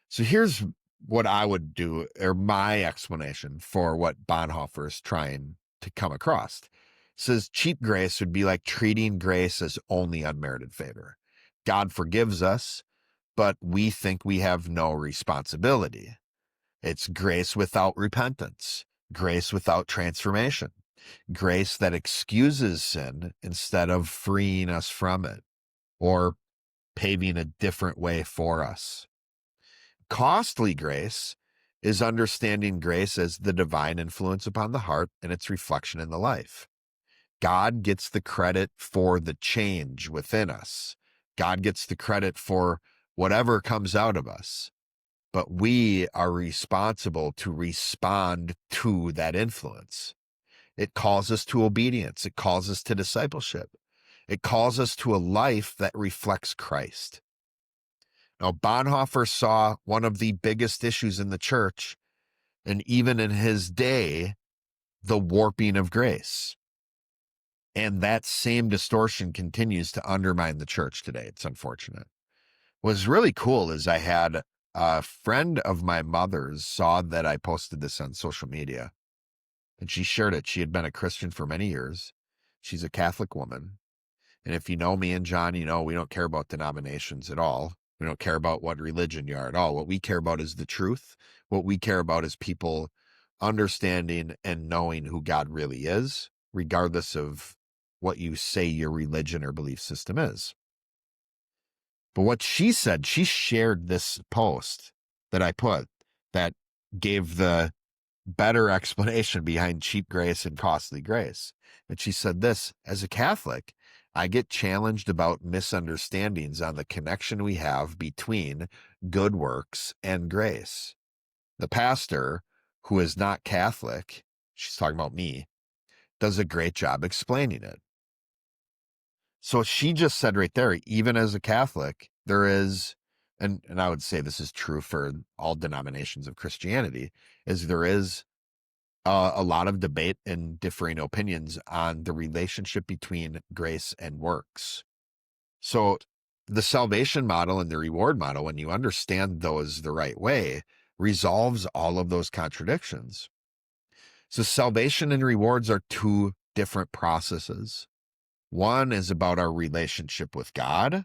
So here's what I would do, or my explanation for what Bonhoeffer is trying to come across. It says cheap grace would be like treating grace as only unmerited favor. God forgives us, but we think we have no responsibility. It's grace without repentance, grace without transformation, grace that excuses sin instead of freeing us from it or paving a different way for us. Costly grace is understanding grace as the divine influence upon the heart and its reflection in the life. God gets the credit for the change within us. God gets the credit for whatever comes out of us, but we are responsible to respond to that influence. It calls us to obedience. It calls us to discipleship. It calls us to a life that reflects Christ. Now, Bonhoeffer saw one of the biggest issues in the church, and even in his day, the warping of grace. And that same distortion continues to undermine the church today. It's unfortunate. What's really cool is I had a friend of my mother's saw that I posted this on social media and she shared it. She had been a Christian for many years. She's a Catholic woman. And if you know me and John, you know we don't care about denominations at all. We don't care about what religion you are at all. What we care about is the truth. What we care about is people understanding and knowing who God really is, regardless of what you say your religion or belief system is. But what she said, she shared this post that I put that gave the better explanation behind cheap grace and costly grace. And she said this: as a Catholic, I get challenged about misunderstandings on the connection we have between good works and grace. The pastor, who is not Catholic, she's talking about me, does a great job explaining it. So she just said right there, even as a Catholic, there is, and I would say this is true for all denominations of Christianity, is there is a lot of debate and differing opinions on the relationship between grace and works. So the salvation model and the reward model, when you understand those the right way, resolves all of those contradictions. So salvation and rewards are two different processes. One is about our relationship with God,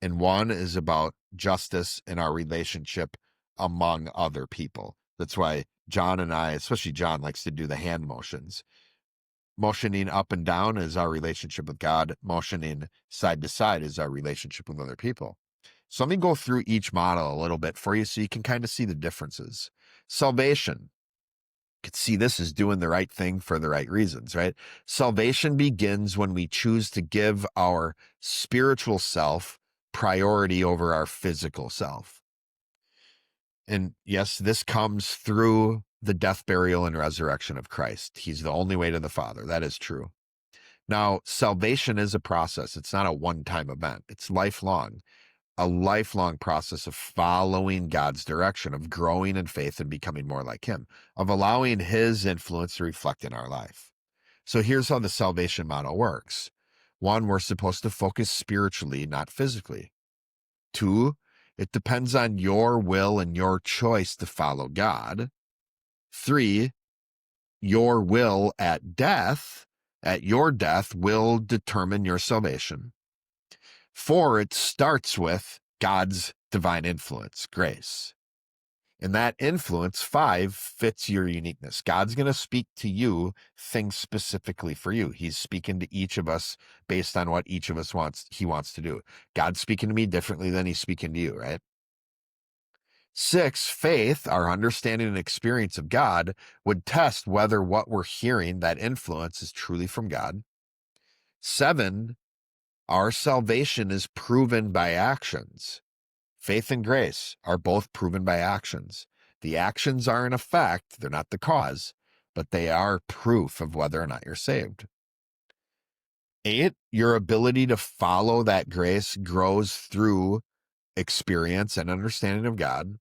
and one is about justice in our relationship among other people. That's why John and I, especially John, likes to do the hand motions. Motioning up and down is our relationship with God. Motioning side to side is our relationship with other people. So let me go through each model a little bit for you so you can kind of see the differences. Salvation. You could see this as doing the right thing for the right reasons, right? Salvation begins when we choose to give our spiritual self priority over our physical self. And yes, this comes through the death, burial, and resurrection of Christ. He's the only way to the Father. That is true. Now, salvation is a process. It's not a one-time event. It's lifelong, a lifelong process of following God's direction, of growing in faith and becoming more like him, of allowing his influence to reflect in our life. So here's how the salvation model works. 1, we're supposed to focus spiritually, not physically. 2, it depends on your will and your choice to follow God. 3, your will at your death will determine your salvation. 4, it starts with God's divine influence, grace. And that influence, 5, fits your uniqueness. God's going to speak to you things specifically for you. He's speaking to each of us based on what each of us he wants to do. God's speaking to me differently than he's speaking to you, right? 6, faith, our understanding and experience of God, would test whether what we're hearing, that influence, is truly from God. 7, our salvation is proven by actions. Faith and grace are both proven by actions. The actions are an effect, they're not the cause, but they are proof of whether or not you're saved. 8, your ability to follow that grace grows through experience and understanding of God.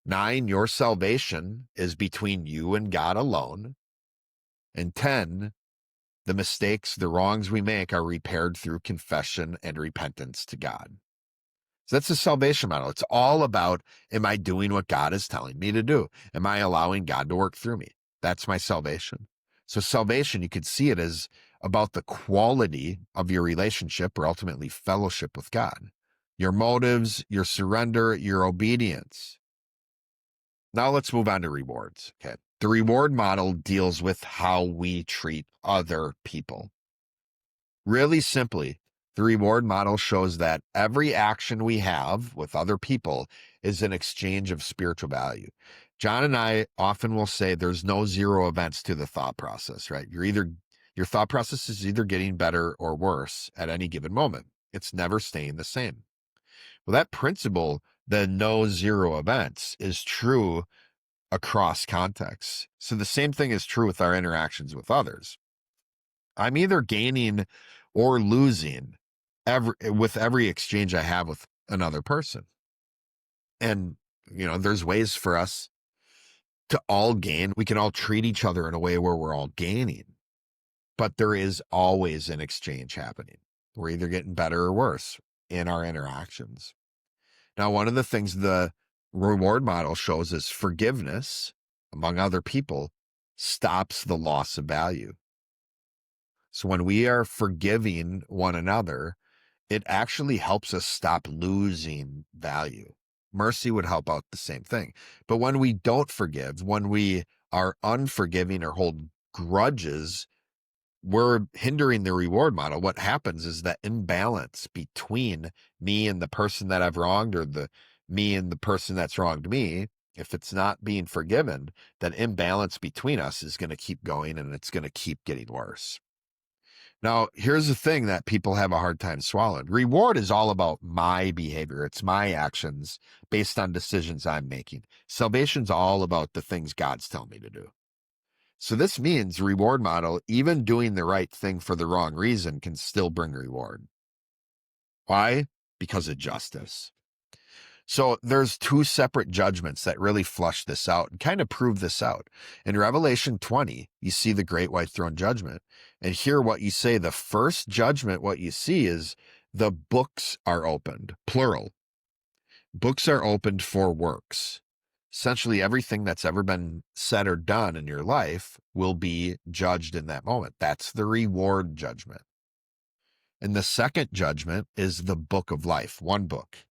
9, your salvation is between you and God alone. And 10, the mistakes, the wrongs we make are repaired through confession and repentance to God. So that's the salvation model. It's all about, am I doing what God is telling me to do? Am I allowing God to work through me? That's my salvation. So salvation, you could see it as about the quality of your relationship or ultimately fellowship with God, your motives, your surrender, your obedience. Now let's move on to rewards. Okay. The reward model deals with how we treat other people. Really simply, the reward model shows that every action we have with other people is an exchange of spiritual value. John and I often will say there's no zero events to the thought process, right? Your thought process is either getting better or worse at any given moment. It's never staying the same. Well, that principle, the no zero events, is true across contexts. So the same thing is true with our interactions with others. I'm either gaining or losing with every exchange I have with another person. And, there's ways for us to all gain. We can all treat each other in a way where we're all gaining, but there is always an exchange happening. We're either getting better or worse in our interactions. Now, one of the things the reward model shows is forgiveness among other people stops the loss of value. So when we are forgiving one another, it actually helps us stop losing value. Mercy would help out the same thing. But when we don't forgive, when we are unforgiving or hold grudges, we're hindering the reward model. What happens is that imbalance between me and the person that I've wronged, or the me and the person that's wronged me, if it's not being forgiven, that imbalance between us is going to keep going, and it's going to keep getting worse. Now, here's the thing that people have a hard time swallowing. Reward is all about my behavior. It's my actions based on decisions I'm making. Salvation's all about the things God's telling me to do. So this means reward model, even doing the right thing for the wrong reason, can still bring reward. Why? Because of justice. So there's two separate judgments that really flush this out and kind of prove this out. In Revelation 20, you see the great white throne judgment. And here what you say, the first judgment, what you see is the books are opened, plural. Books are opened for works. Essentially, everything that's ever been said or done in your life will be judged in that moment. That's the reward judgment. And the second judgment is the book of life, one book.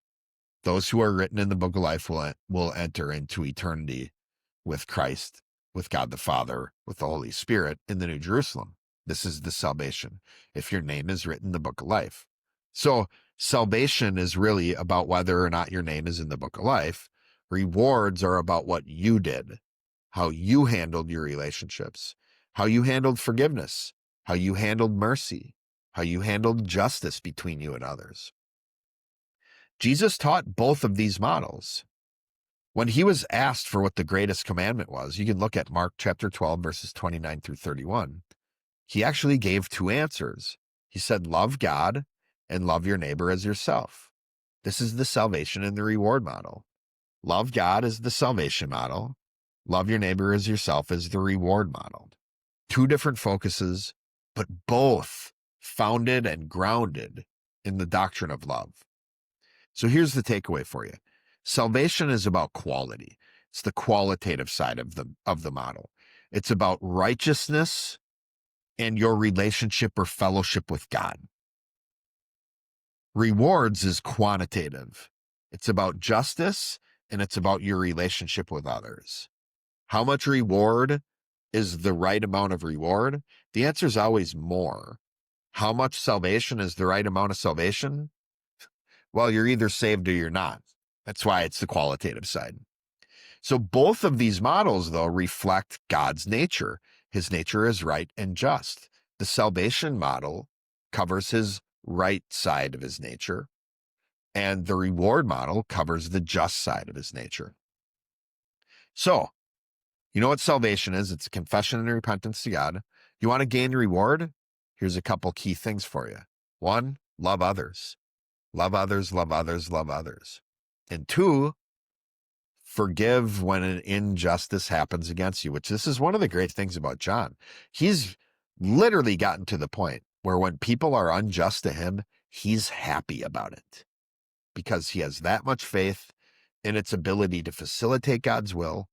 Those who are written in the book of life will enter into eternity with Christ, with God the Father, with the Holy Spirit in the New Jerusalem. This is the salvation, if your name is written in the book of life. So salvation is really about whether or not your name is in the book of life. Rewards are about what you did, how you handled your relationships, how you handled forgiveness, how you handled mercy, how you handled justice between you and others. Jesus taught both of these models. When he was asked for what the greatest commandment was, you can look at Mark chapter 12, verses 29 through 31. He actually gave two answers. He said, love God and love your neighbor as yourself. This is the salvation and the reward model. Love God is the salvation model. Love your neighbor as yourself is the reward model. Two different focuses, but both founded and grounded in the doctrine of love. So here's the takeaway for you. Salvation is about quality. It's the qualitative side of the model. It's about righteousness and your relationship or fellowship with God. Rewards is quantitative. It's about justice, and it's about your relationship with others. How much reward is the right amount of reward? The answer is always more. How much salvation is the right amount of salvation? Well, you're either saved or you're not. That's why it's the qualitative side. So both of these models, though, reflect God's nature. His nature is right and just. The salvation model covers his right side of his nature, and the reward model covers the just side of his nature. So, you know what salvation is? It's a confession and repentance to God. You want to gain reward? Here's a couple key things for you. One, love others. Love others, love others, love others. And two, forgive when an injustice happens against you, which this is one of the great things about John. He's literally gotten to the point where when people are unjust to him, he's happy about it because he has that much faith in its ability to facilitate God's will,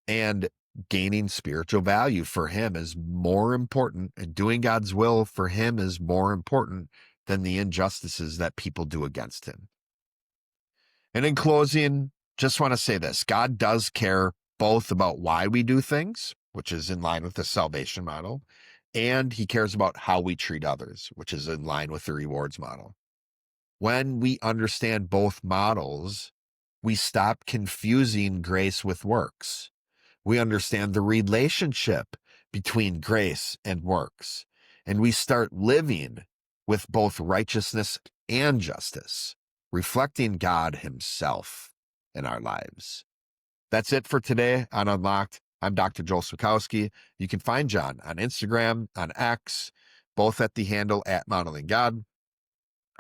and gaining spiritual value for him is more important, and doing God's will for him is more important than the injustices that people do against him. And in closing, just want to say this. God does care both about why we do things, which is in line with the salvation model, and he cares about how we treat others, which is in line with the rewards model. When we understand both models, we stop confusing grace with works. We understand the relationship between grace and works, and we start living with both righteousness and justice, reflecting God himself in our lives. That's it for today on Unlocked. I'm Dr. Joel Swakowski. You can find John on Instagram, on X, both at the handle @modelinggod.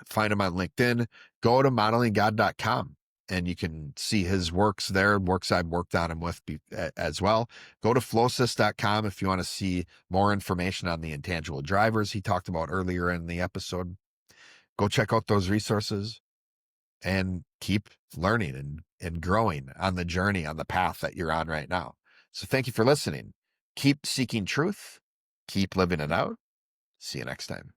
Find him on LinkedIn. Go to modelinggod.com. And you can see his works there, works I've worked on him with as well. Go to flowsys.com if you want to see more information on the intangible drivers he talked about earlier in the episode. Go check out those resources. and keep learning and growing on the journey, on the path that you're on right now. So thank you for listening. Keep seeking truth, keep living it out. See you next time.